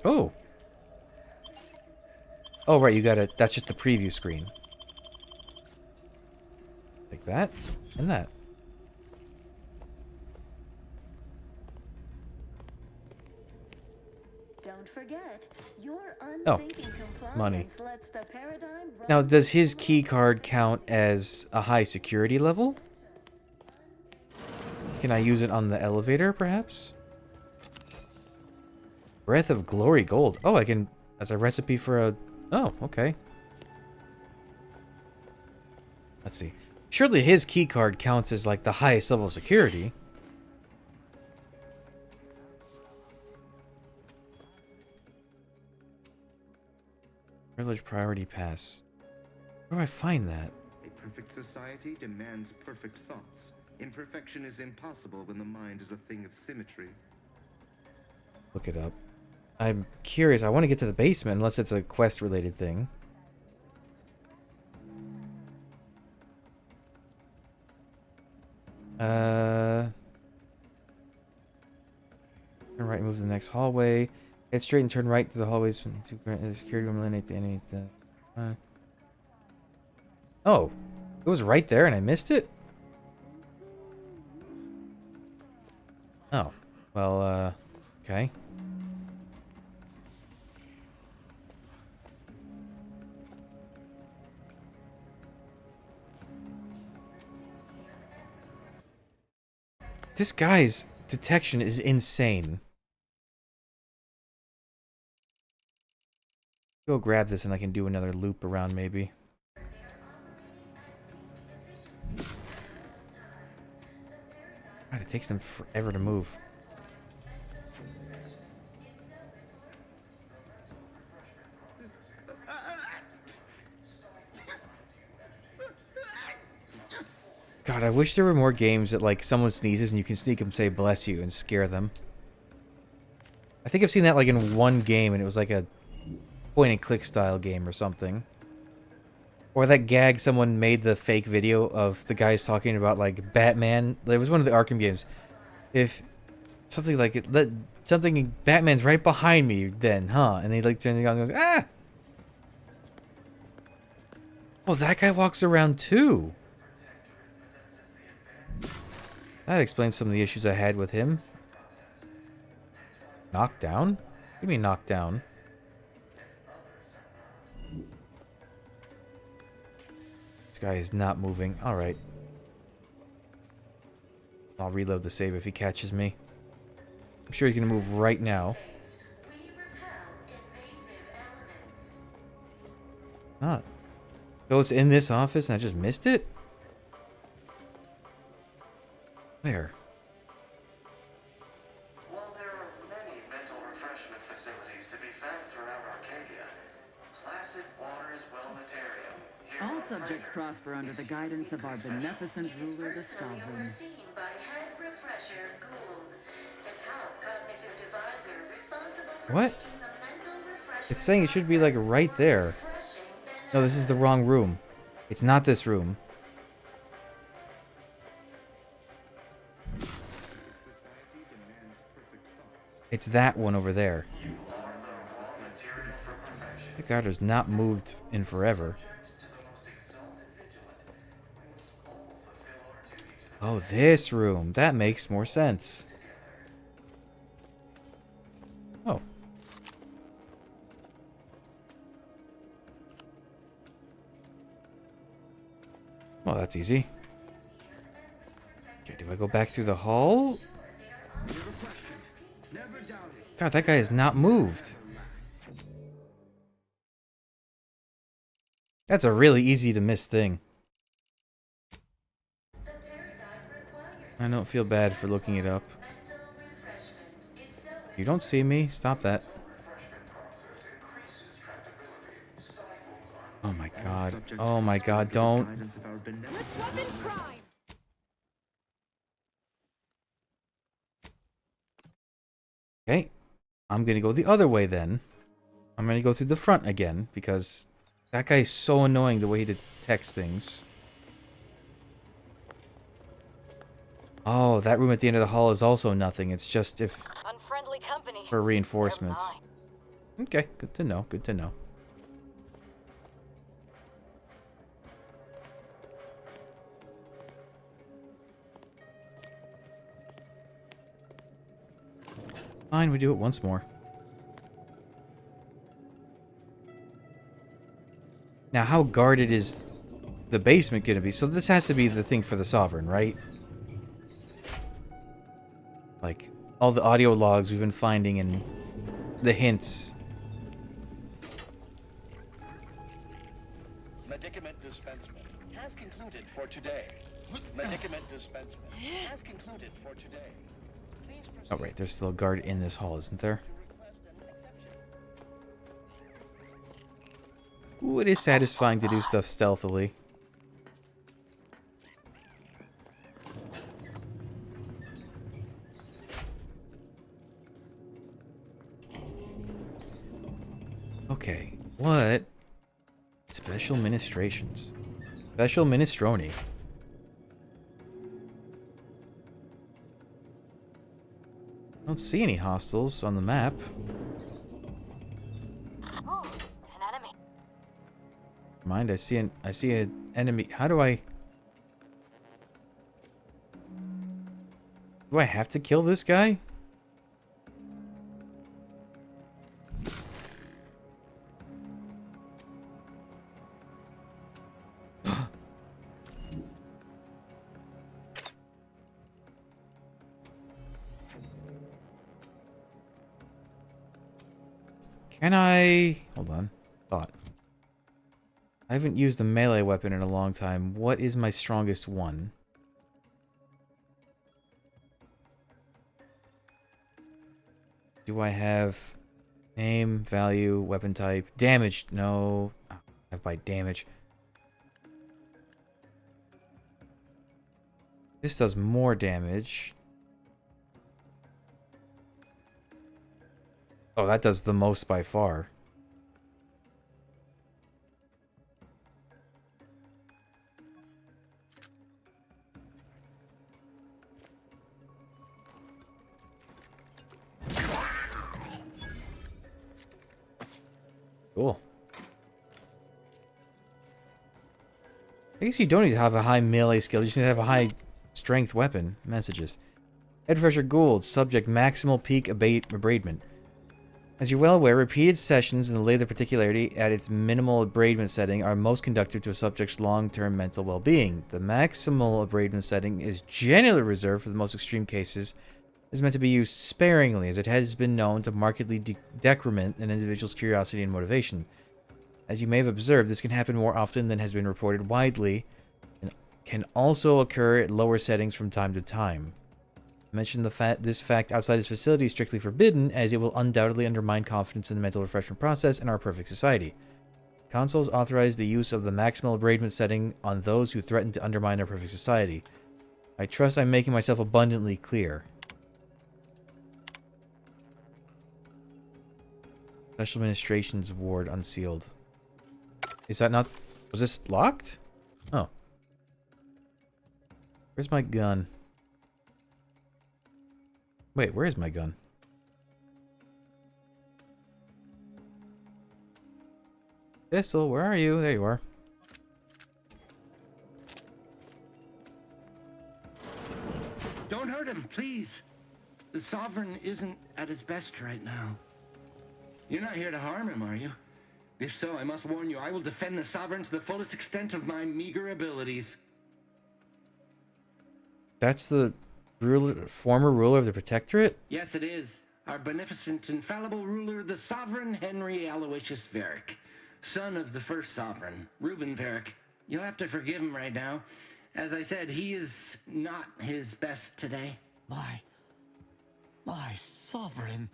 Oh! Oh, right, you got it. That's just the preview screen. That and that. Don't forget, your Oh, unthinking compliance money. lets the paradigm run. Now, does his key card count as a high security level? Can I use it on the elevator, perhaps? Breath of Glory Gold. Oh, I can... That's a recipe for a... Oh, okay. Let's see. Surely his key card counts as, like, the highest level of security. Privilege Priority Pass. Where do I find that? A perfect society demands perfect thoughts. Imperfection is impossible when the mind is a thing of symmetry. Look it up. I'm curious. I want to get to the basement, unless it's a quest-related thing. Turn right, move to the next hallway. Head straight and turn right through the hallways to grant the security room. Eliminate the enemy. Oh, it was right there, and I missed it. Oh, well, okay. This guy's detection is insane. Go grab this and I can do another loop around maybe. God, it takes them forever to move. God, I wish there were more games that, like, someone sneezes and you can sneak them, say bless you, and scare them. I think I've seen that, like, in one game, and it was like a point-and-click style game or something. Or that gag someone made the fake video of the guys talking about, like, Batman. It was one of the Arkham games. If something like it, Batman's right behind me then, huh? And he, like, turns around and goes, ah! Well, that guy walks around too. That explains some of the issues I had with him. Knocked down? What do you mean knocked down? This guy is not moving. Alright. I'll reload the save if he catches me. I'm sure he's going to move right now. Not. So it's in this office and I just missed it? Where? While there are many mental refreshment facilities to be found throughout Arcadia, Placid Waters Wellnetarium. All subjects prosper under the guidance of our beneficent ruler, the Sovereign. Overseen by Head Refresher Gould, the top cognitive divisor responsible for What? making the mental refreshment It's saying it should be, like, right there. No, this is the wrong room. It's not this room. It's that one over there. The guard has not moved in forever. Oh, this room. That makes more sense. Oh. Well, that's easy. Okay, do I go back through the hall? God, that guy has not moved. That's a really easy to miss thing. I don't feel bad for looking it up. You don't see me. Stop that. Oh my god. Oh my god, don't. Okay. I'm gonna go the other way then. I'm gonna go through the front again, because that guy's so annoying the way he detects things. Oh, that room at the end of the hall is also nothing. It's just if... Unfriendly company. For reinforcements. Okay, good to know, good to know. Fine, we do it once more. Now, how guarded is the basement going to be? So this has to be the thing for the Sovereign, right? Like, all the audio logs we've been finding and the hints. Medicament dispensement has concluded for today. Medicament dispensement has concluded for today. Oh, right, there's still a guard in this hall, isn't there? Ooh, it is satisfying to do stuff stealthily. Okay, what? Special ministrations. Special minestrone. I don't see any hostiles on the map. Ooh, an enemy. Mind, I see an enemy. How do I? Do I have to kill this guy? Can I... Hold on. Thought. I haven't used a melee weapon in a long time. What is my strongest one? Do I have name, value, weapon type, damage? No. I have by damage. This does more damage. Oh, that does the most by far. Cool. I guess you don't need to have a high melee skill. You just need to have a high strength weapon. Messages. Head Refresher Gould. Subject maximal peak abradement. As you're well aware, repeated sessions in the Lathe of Particularity at its minimal abradement setting are most conducive to a subject's long-term mental well-being. The maximal abradement setting is generally reserved for the most extreme cases. It is meant to be used sparingly, as it has been known to markedly decrement an individual's curiosity and motivation. As you may have observed, this can happen more often than has been reported widely, and can also occur at lower settings from time to time. Mention this fact outside this facility is strictly forbidden, as it will undoubtedly undermine confidence in the mental refreshment process and our perfect society. Consoles authorize the use of the maximal abradement setting on those who threaten to undermine our perfect society. I trust I'm making myself abundantly clear. Special Administrations Ward unsealed. Is that not... Was this locked? Oh. Where's my gun? Wait, where is my gun? Pistol, where are you? There you are. Don't hurt him, please. The Sovereign isn't at his best right now. You're not here to harm him, are you? If so, I must warn you, I will defend the Sovereign to the fullest extent of my meager abilities. That's the former ruler of the Protectorate? Yes, it is. Our beneficent, infallible ruler, the Sovereign Henry Aloysius Varick, son of the first Sovereign, Reuben Varick. You'll have to forgive him right now. As I said, he is not his best today. My Sovereign,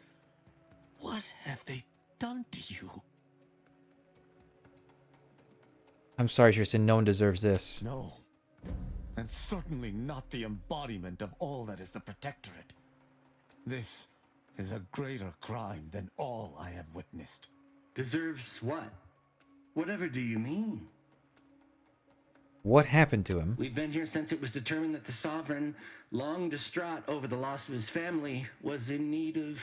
what have they done to you? I'm sorry, Tristan, no one deserves this. No. And certainly not the embodiment of all that is the Protectorate. This is a greater crime than all I have witnessed. Deserves what? Whatever do you mean? What happened to him? We've been here since it was determined that the Sovereign, long distraught over the loss of his family, was in need of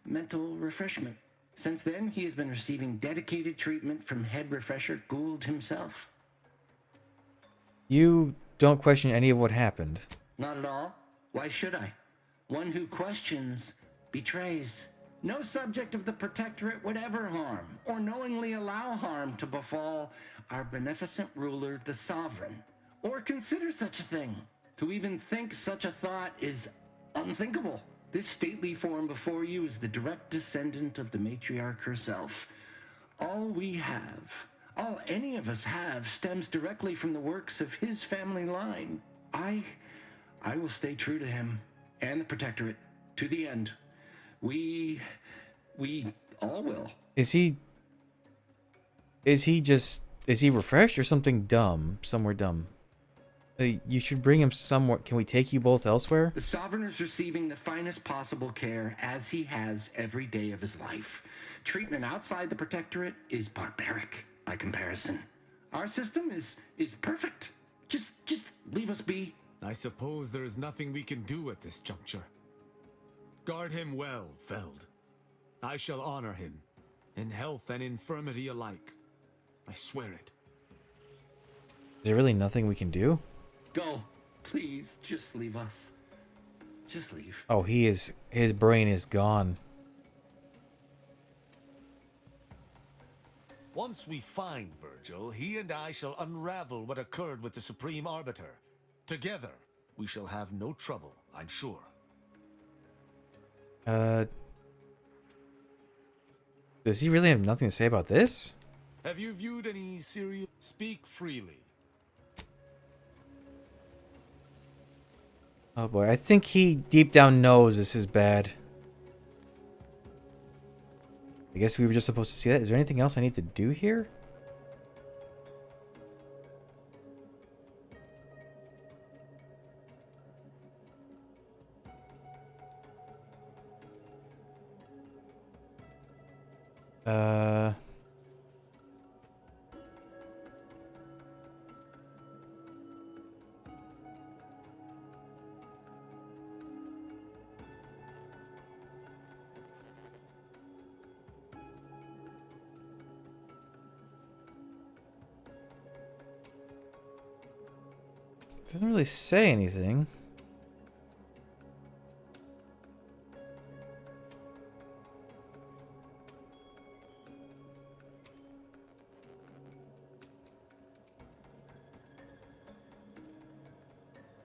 mental refreshment. Since then, he has been receiving dedicated treatment from Head Refresher Gould himself. You don't question any of what happened. Not at all. Why should I? One who questions betrays. No subject of the Protectorate would ever harm, or knowingly allow harm to befall our beneficent ruler, the Sovereign, or consider such a thing. To even think such a thought is unthinkable. This stately form before you is the direct descendant of the matriarch herself. All we have, all any of us have, stems directly from the works of his family line. I will stay true to him and the Protectorate to the end. We all will. Is he refreshed or something dumb? Somewhere dumb. You should bring him somewhere. Can we take you both elsewhere? The Sovereign is receiving the finest possible care, as he has every day of his life. Treatment outside the Protectorate is barbaric by comparison. Our system is perfect. Just leave us be. I suppose there is nothing we can do at this juncture. Guard him well, Feld. I shall honor him, in health and infirmity alike. I swear it. Is there really nothing we can do? Go. Please, just leave us. Just leave. Oh, his brain is gone. Once we find Virgil, he and I shall unravel what occurred with the Supreme Arbiter. Together, we shall have no trouble, I'm sure. Does he really have nothing to say about this? Have you viewed any serial? Speak freely. Oh boy, I think he deep down knows this is bad. I guess we were just supposed to see that. Is there anything else I need to do here? Doesn't really say anything.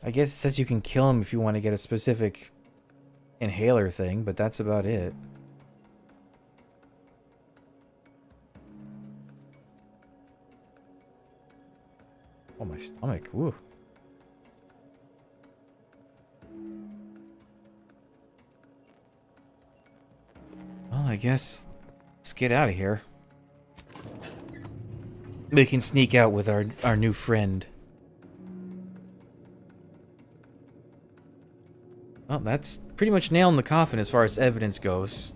I guess it says you can kill him if you want to get a specific inhaler thing, but that's about it. Oh, my stomach. Woo. Well, I guess let's get out of here. We can sneak out with our new friend. Well, that's pretty much nail in the coffin as far as evidence goes.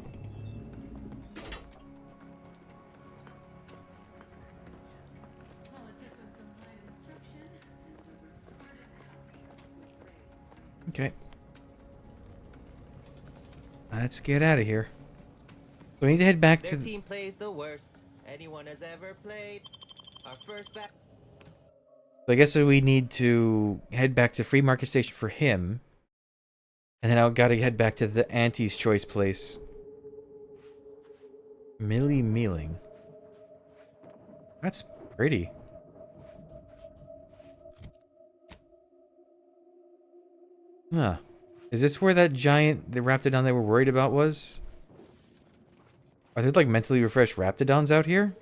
Okay. Let's get out of here. So we need to head back to... Their team plays the worst anyone has ever played. Our first back... So I guess we need to head back to Free Market Station for him. And then I've got to head back to the Auntie's Choice place. Millie Mealing. That's pretty. Huh. Is this where that giant, the Raptidon they were worried about was? Are there like mentally refreshed Raptidons out here?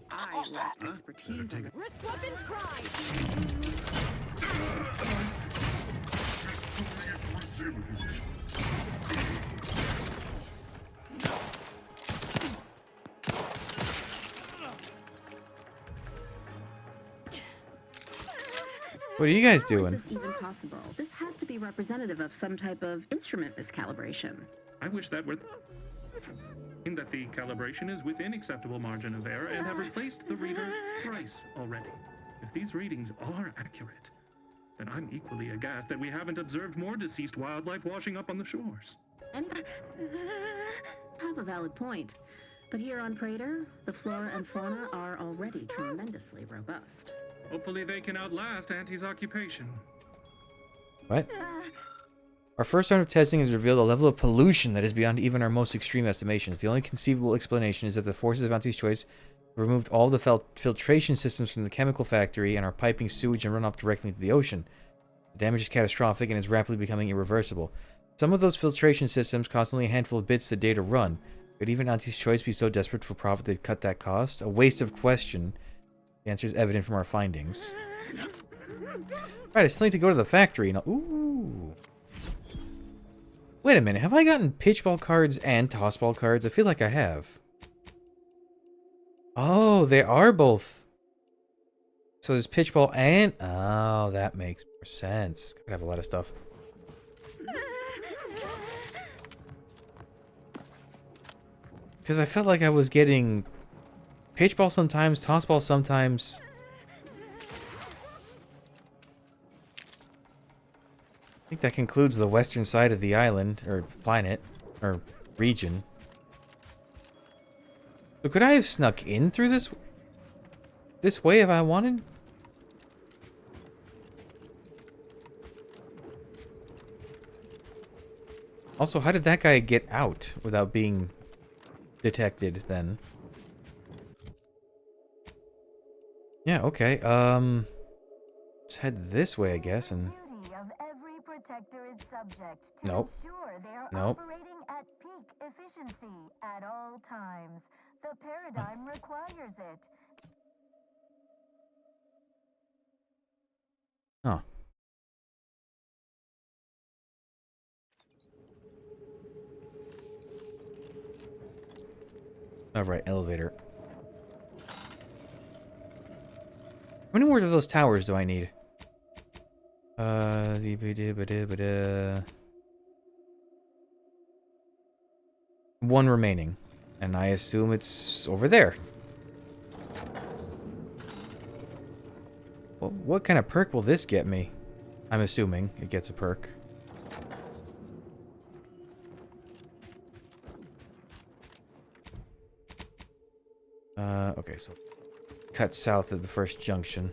I lack expertise. Wrist weapon pride! What are you guys doing? How is this even possible? This has to be representative of some type of instrument miscalibration. I wish that were... in that the calibration is within acceptable margin of error and have replaced the reader thrice already. If these readings are accurate, then I'm equally aghast that we haven't observed more deceased wildlife washing up on the shores. And have a valid point. But here on Praetor, the flora and fauna are already tremendously robust. Hopefully they can outlast Auntie's occupation. What? Our first round of testing has revealed a level of pollution that is beyond even our most extreme estimations. The only conceivable explanation is that the forces of Auntie's choice removed all the filtration systems from the chemical factory and are piping sewage and runoff directly into the ocean. The damage is catastrophic and is rapidly becoming irreversible. Some of those filtration systems cost only a handful of bits a day to run. Could even Auntie's choice be so desperate for profit they'd cut that cost? A waste of question. The answer is evident from our findings. Right, I still need to go to the factory. And ooh. Wait a minute, have I gotten pitchball cards and tossball cards? I feel like I have. Oh, they are both. So there's pitchball and... Oh, that makes more sense. Could have a lot of stuff. Because I felt like I was getting pitchball sometimes, tossball sometimes. I think that concludes the western side of the island, or planet, or region. So could I have snuck in through this way if I wanted? Also, how did that guy get out without being detected then? Yeah, okay. Let's head this way, I guess, and... Nope. Nope. Operating at peak efficiency at all times. The paradigm requires it. Huh. Alright, elevator. How many more of those towers do I need? One remaining. And I assume it's over there. Well, what kind of perk will this get me? I'm assuming it gets a perk. Okay, so cut south of the first junction.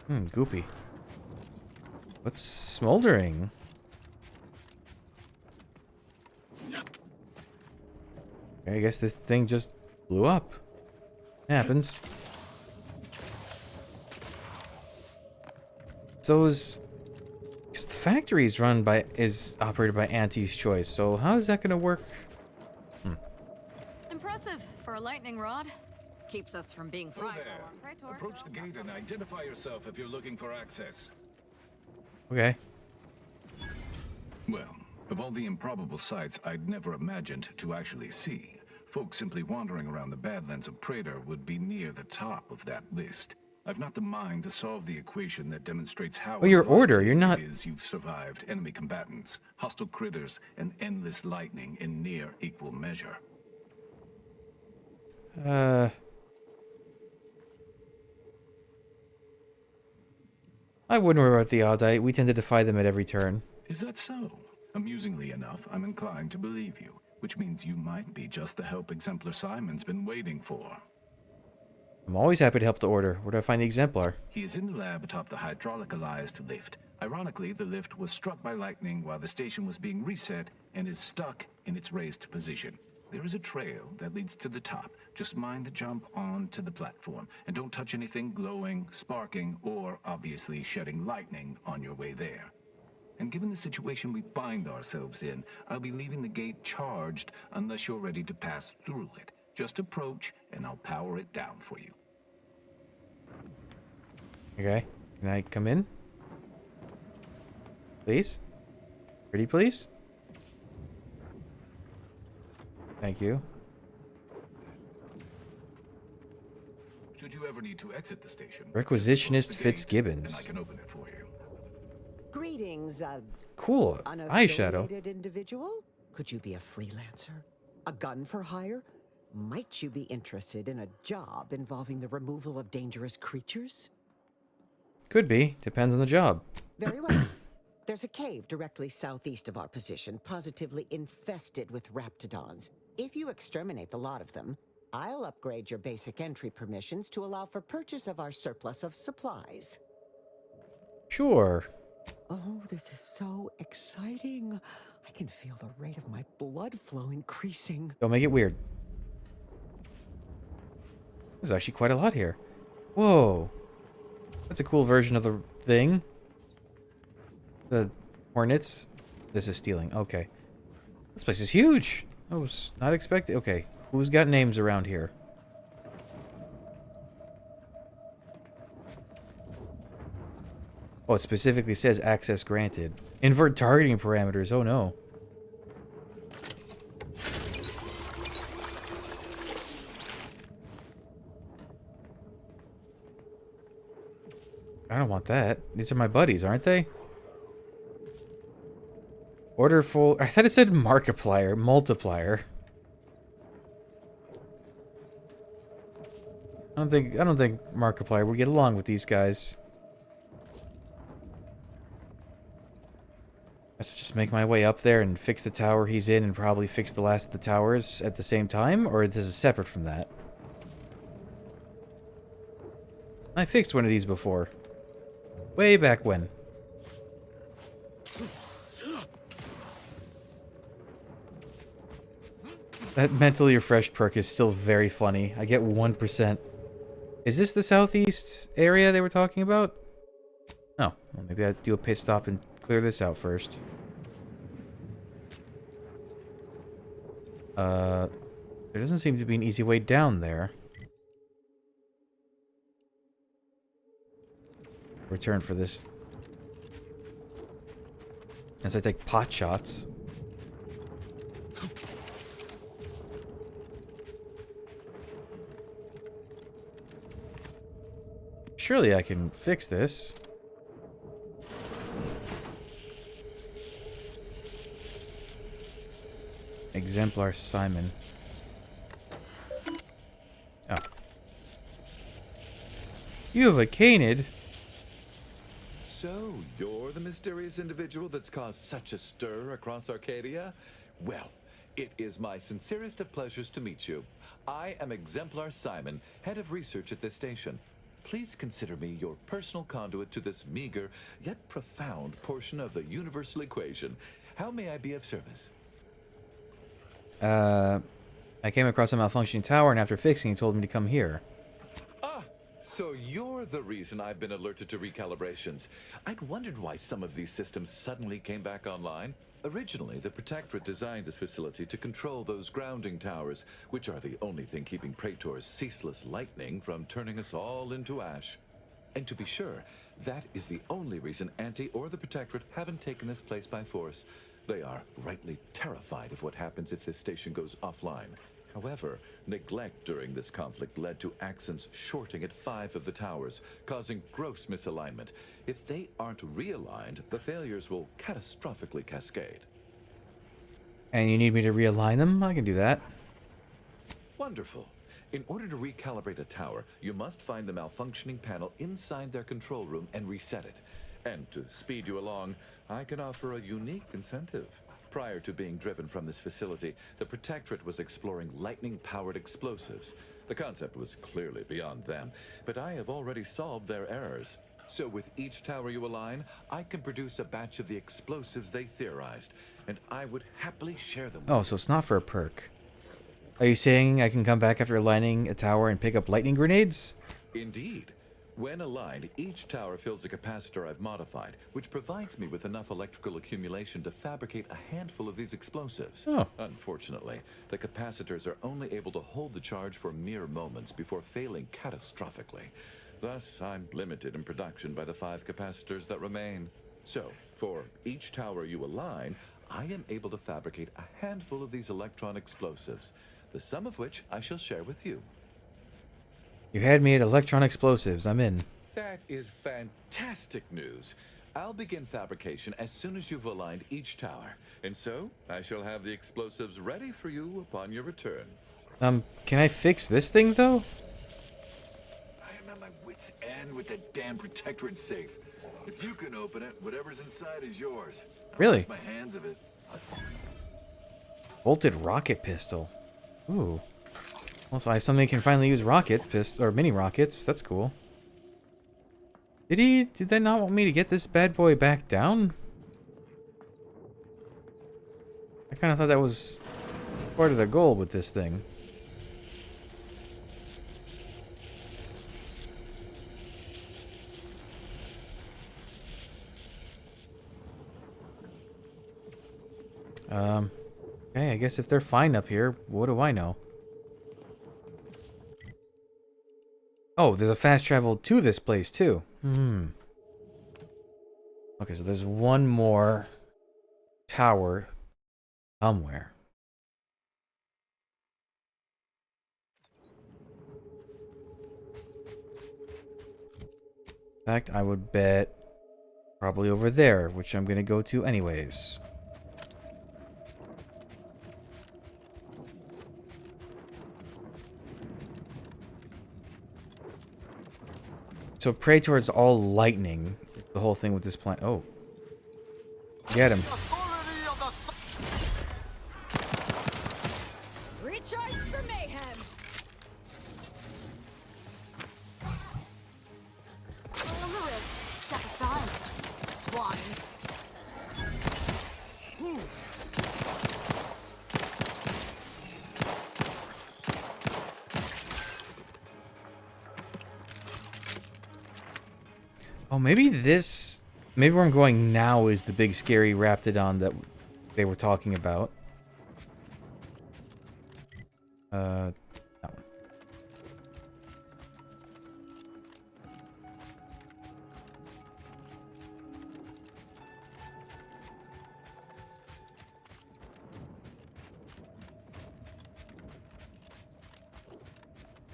Goopy. What's smoldering? Okay, I guess this thing just blew up. Happens. So is the factory is operated by Auntie's choice. So how is that gonna work? Impressive for a lightning rod. Keeps us from being fried. Approach the gate and identify yourself if you're looking for access. Okay. Well, of all the improbable sights I'd never imagined to actually see, folks simply wandering around the Badlands of Praetor would be near the top of that list. I've not the mind to solve the equation that demonstrates how... Oh, your order, you're not... You've survived enemy combatants, hostile critters, and endless lightning in near equal measure. I wouldn't worry about the odds. We tend to defy them at every turn. Is that so? Amusingly enough, I'm inclined to believe you, which means you might be just the help Exemplar Simon's been waiting for. I'm always happy to help the Order. Where do I find the Exemplar? He is in the lab atop the hydraulicalized lift. Ironically, the lift was struck by lightning while the station was being reset and is stuck in its raised position. There is a trail that leads to the top. Just mind the jump onto the platform, and don't touch anything glowing, sparking, or obviously shedding lightning on your way there. And given the situation we find ourselves in, I'll be leaving the gate charged unless you're ready to pass through it. Just approach, and I'll power it down for you. Okay. Can I come in? Please? Pretty please? Thank you. Should you ever need to exit the station, Requisitionist Fitzgibbons. and I can open it for you. Greetings, Cool. Eyeshadow. unaffiliated individual. Could you be a freelancer? A gun for hire? Might you be interested in a job involving the removal of dangerous creatures? Could be. Depends on the job. Very well. There's a cave directly southeast of our position, positively infested with raptidons. If you exterminate the lot of them, I'll upgrade your basic entry permissions to allow for purchase of our surplus of supplies. Sure. Oh, this is so exciting. I can feel the rate of my blood flow increasing. Don't make it weird. There's actually quite a lot here. Whoa. That's a cool version of the thing. The hornets. This is stealing. Okay. This place is huge. I was not expecting. Okay. Who's got names around here? Oh, it specifically says access granted. Invert targeting parameters. Oh no. I don't want that. These are my buddies, aren't they? Order full. I thought it said Markiplier, multiplier. I don't think Markiplier would get along with these guys. Let's just make my way up there and fix the tower he's in and probably fix the last of the towers at the same time, or this is separate from that. I fixed one of these before. Way back when. That mentally refreshed perk is still very funny. I get 1%. Is this the southeast area they were talking about? Oh, well, maybe I'll do a pit stop and clear this out first. There doesn't seem to be an easy way down there. Return for this. As I take pot shots. Surely I can fix this. Exemplar Simon. Oh. You have a canid. So, you're the mysterious individual that's caused such a stir across Arcadia? Well, it is my sincerest of pleasures to meet you. I am Exemplar Simon, head of research at this station. Please consider me your personal conduit to this meager, yet profound portion of the universal equation. How may I be of service? I came across a malfunctioning tower, and after fixing, he told me to come here. Ah, so you're the reason I've been alerted to recalibrations. I'd wondered why some of these systems suddenly came back online. Originally, the Protectorate designed this facility to control those grounding towers, which are the only thing keeping Praetor's ceaseless lightning from turning us all into ash. And to be sure, that is the only reason Anti or the Protectorate haven't taken this place by force. They are rightly terrified of what happens if this station goes offline. However, neglect during this conflict led to Accents shorting at 5 of the towers, causing gross misalignment. If they aren't realigned, the failures will catastrophically cascade. And you need me to realign them? I can do that. Wonderful. In order to recalibrate a tower, you must find the malfunctioning panel inside their control room and reset it. And to speed you along, I can offer a unique incentive. Prior to being driven from this facility, the Protectorate was exploring lightning-powered explosives. The concept was clearly beyond them, but I have already solved their errors. So with each tower you align, I can produce a batch of the explosives they theorized, and I would happily share them with Oh, so it's not for a perk. Are you saying I can come back after aligning a tower and pick up lightning grenades? Indeed. When aligned, each tower fills a capacitor I've modified, which provides me with enough electrical accumulation to fabricate a handful of these explosives. Oh. Unfortunately, the capacitors are only able to hold the charge for mere moments before failing catastrophically. Thus, I'm limited in production by the 5 capacitors that remain. So, for each tower you align, I am able to fabricate a handful of these electron explosives, the sum of which I shall share with you. You had me at electron explosives. I'm in. That is fantastic news. I'll begin fabrication as soon as you've aligned each tower, and so I shall have the explosives ready for you upon your return. Can I fix this thing, though? I am at my wit's end with that damn Protectorate safe. If you can open it, whatever's inside is yours. Really? My hands of it. Bolted rocket pistol. Ooh. Also, I have something that can finally use rocket pistol or mini rockets. That's cool. Did they not want me to get this bad boy back down? I kind of thought that was part of the goal with this thing. Okay, I guess if they're fine up here, what do I know? Oh, there's a fast travel to this place, too. Okay, so there's one more tower somewhere. In fact, I would bet probably over there, which I'm going to go to anyways. So Praetor is all lightning. The whole thing with this plant. Oh. Get him. Recharge for mayhem. Step aside, swine. Oh, maybe this... Maybe where I'm going now is the big scary Raptidon that they were talking about. That one.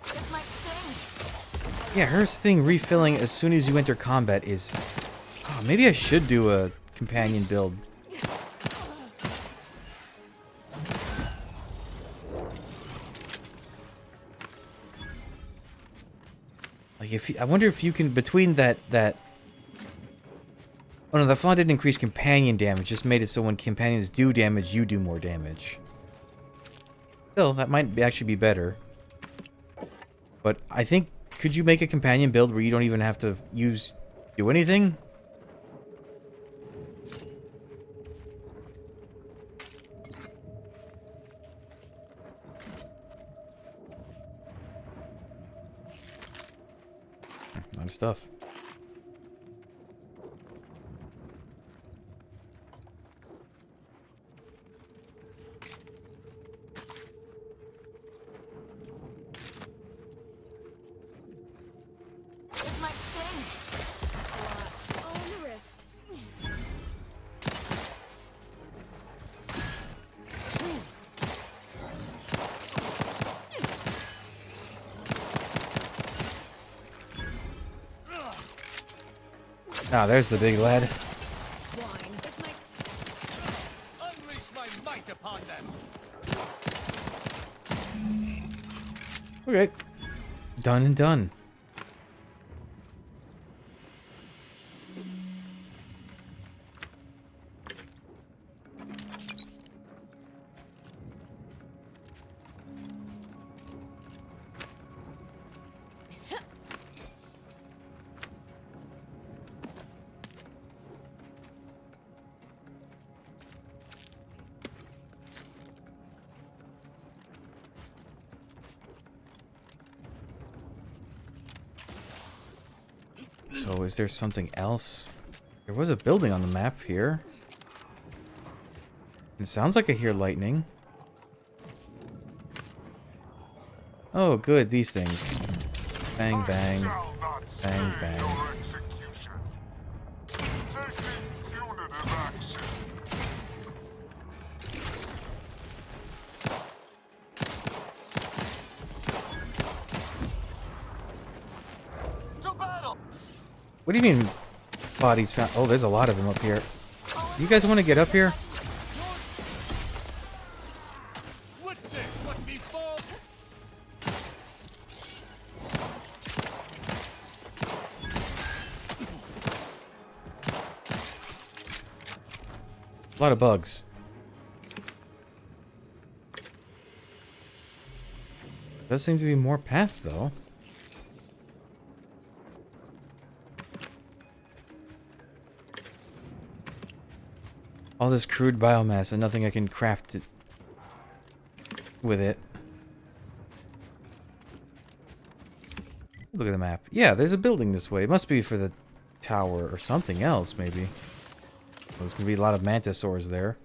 This might sting. Yeah, her thing refilling as soon as you enter combat is... Oh, maybe I should do a companion build. Like, if you, I wonder if you can, between that... Oh no, the flaw didn't increase companion damage, just made it so when companions do damage, you do more damage. Still, that might actually be better. But I think, could you make a companion build where you don't even have to do anything? A lot of stuff. This might sting. On the wrist. Ah, there's the big lad. Unleash my might upon them. Okay. Done and done. So is there something else? There was a building on the map here. It sounds like I hear lightning. Oh, good, these things. Bang, bang. Bang, bang. What do you mean, bodies found? Oh, there's a lot of them up here. You guys want to get up here? lot of bugs. Does seem to be more path, though. All this crude biomass and nothing I can craft it with it. Look at the map. Yeah, there's a building this way. It must be for the tower or something else, maybe. There's gonna be a lot of mantisaurs there.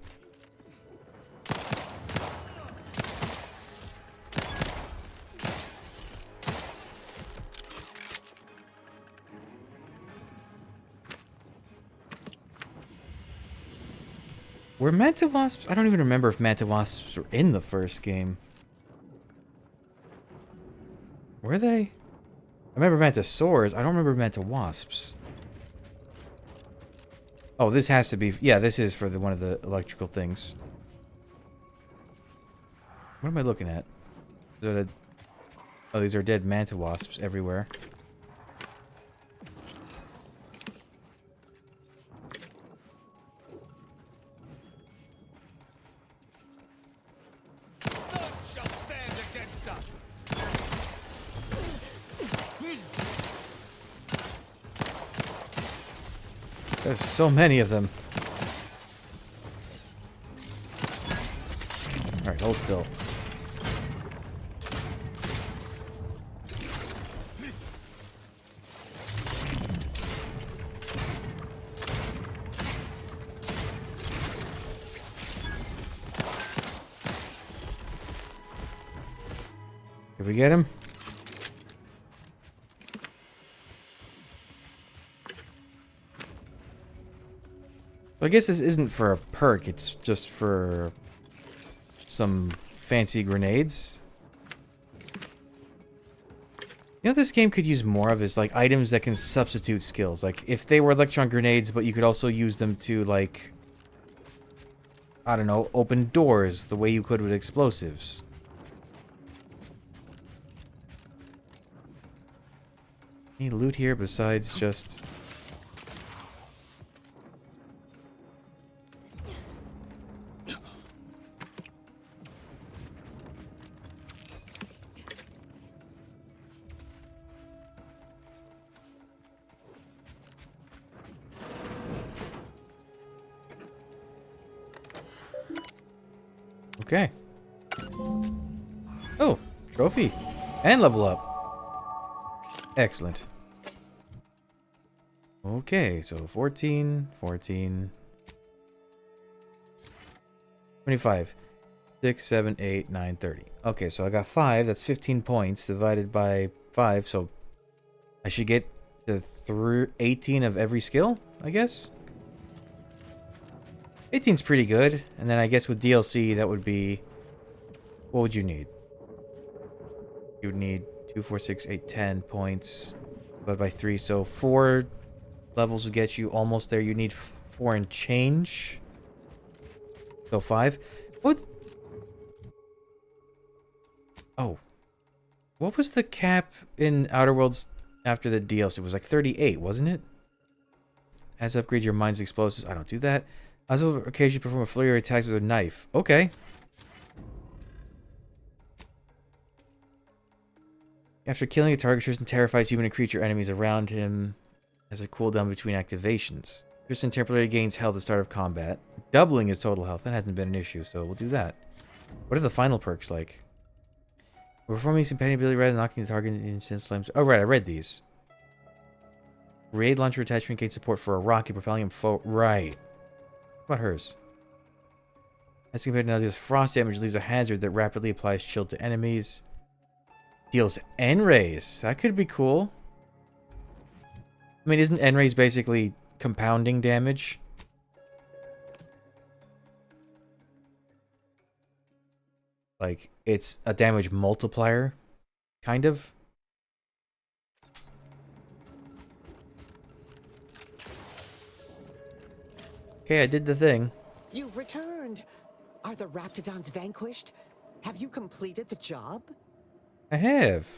Were manta-wasps? I don't even remember if manta-wasps were in the first game. Were they? I remember mantisaurs. I don't remember manta-wasps. Oh, this has to be... Yeah, this is for the, one of the electrical things. What am I looking at? Oh, these are dead manta-wasps everywhere. There's so many of them. Alright, hold still. Did we get him? I guess this isn't for a perk, it's just for some fancy grenades. You know, this game could use more of is like items that can substitute skills. Like if they were electron grenades, but you could also use them to like, I don't know, open doors the way you could with explosives. Any loot here besides just... Okay. Oh, trophy. And level up. Excellent. Okay, so 14, 14, 25, 6, 7, 8, 9, 30. Okay, so I got 5. That's 15 points divided by 5. So I should get to 18 of every skill, I guess. 18's pretty good. And then I guess with DLC, that would be... What would you need? You would need 2, 4, 6, 8, 10 points. Divided by 3, so 4 levels would get you almost there. You need 4 and change. So 5. What? Oh. What was the cap in Outer Worlds after the DLC? It was like 38, wasn't it? As upgrade your mine's explosives. I don't do that. Also, occasionally perform a flurry of attacks with a knife. Okay. After killing a target, Tristan terrifies human and creature enemies around him as a cooldown between activations. Tristan temporarily gains health at the start of combat, doubling his total health. That hasn't been an issue, so we'll do that. What are the final perks like? Performing some penny ability rather than knocking the target in instant slimes. Oh, right, I read these. Raid launcher attachment gains support for a rocket propelling him forward. Right. What about hers? As compared to Nazia's frost damage leaves a hazard that rapidly applies chill to enemies. Deals N-rays. That could be cool. I mean, isn't N-rays basically compounding damage? Like, it's a damage multiplier, kind of. Okay, I did the thing. You've returned. Are the Raptidons vanquished? Have you completed the job? I have.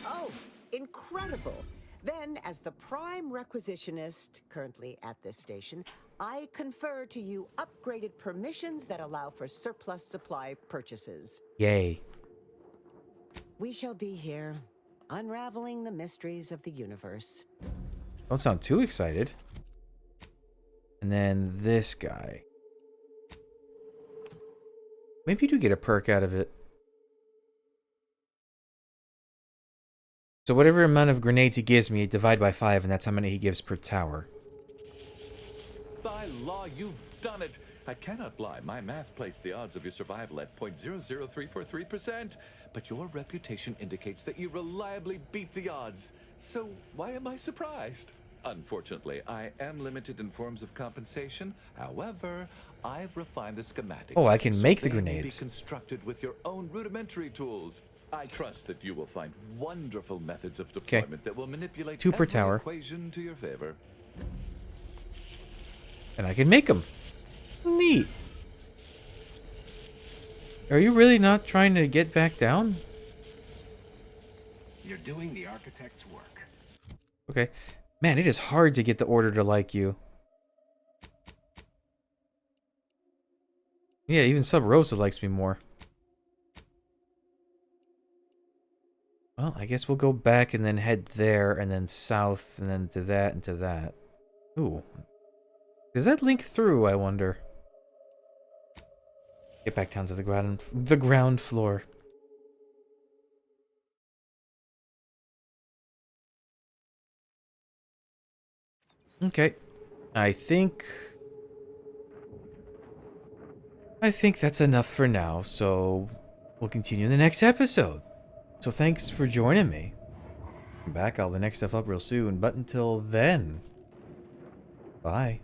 Oh, incredible. Then, as the prime requisitionist currently at this station, I confer to you upgraded permissions that allow for surplus supply purchases. Yay. We shall be here, unraveling the mysteries of the universe. Don't sound too excited. And then this guy. Maybe you do get a perk out of it. So whatever amount of grenades he gives me, divide by 5, and that's how many he gives per tower. By law, you've done it. I cannot lie. My math placed the odds of your survival at 0.00343%. But your reputation indicates that you reliably beat the odds. So why am I surprised? Unfortunately, I am limited in forms of compensation. However, I've refined the schematics. Oh, I can so make the they may grenades. be constructed with your own rudimentary tools. I trust that you will find wonderful methods of deployment that will manipulate 2 per every tower. equation to your favor. And I can make them. Neat. Are you really not trying to get back down? You're doing the architect's work. Okay. Man, it is hard to get the order to like you. Yeah, even Sub Rosa likes me more. Well, I guess we'll go back and then head there, and then south, and then to that, and to that. Ooh. Does that link through, I wonder? Get back down to the ground floor. Okay. I think that's enough for now, so we'll continue in the next episode. So thanks for joining me. I'm back, I'll have the next stuff up real soon, but until then, bye.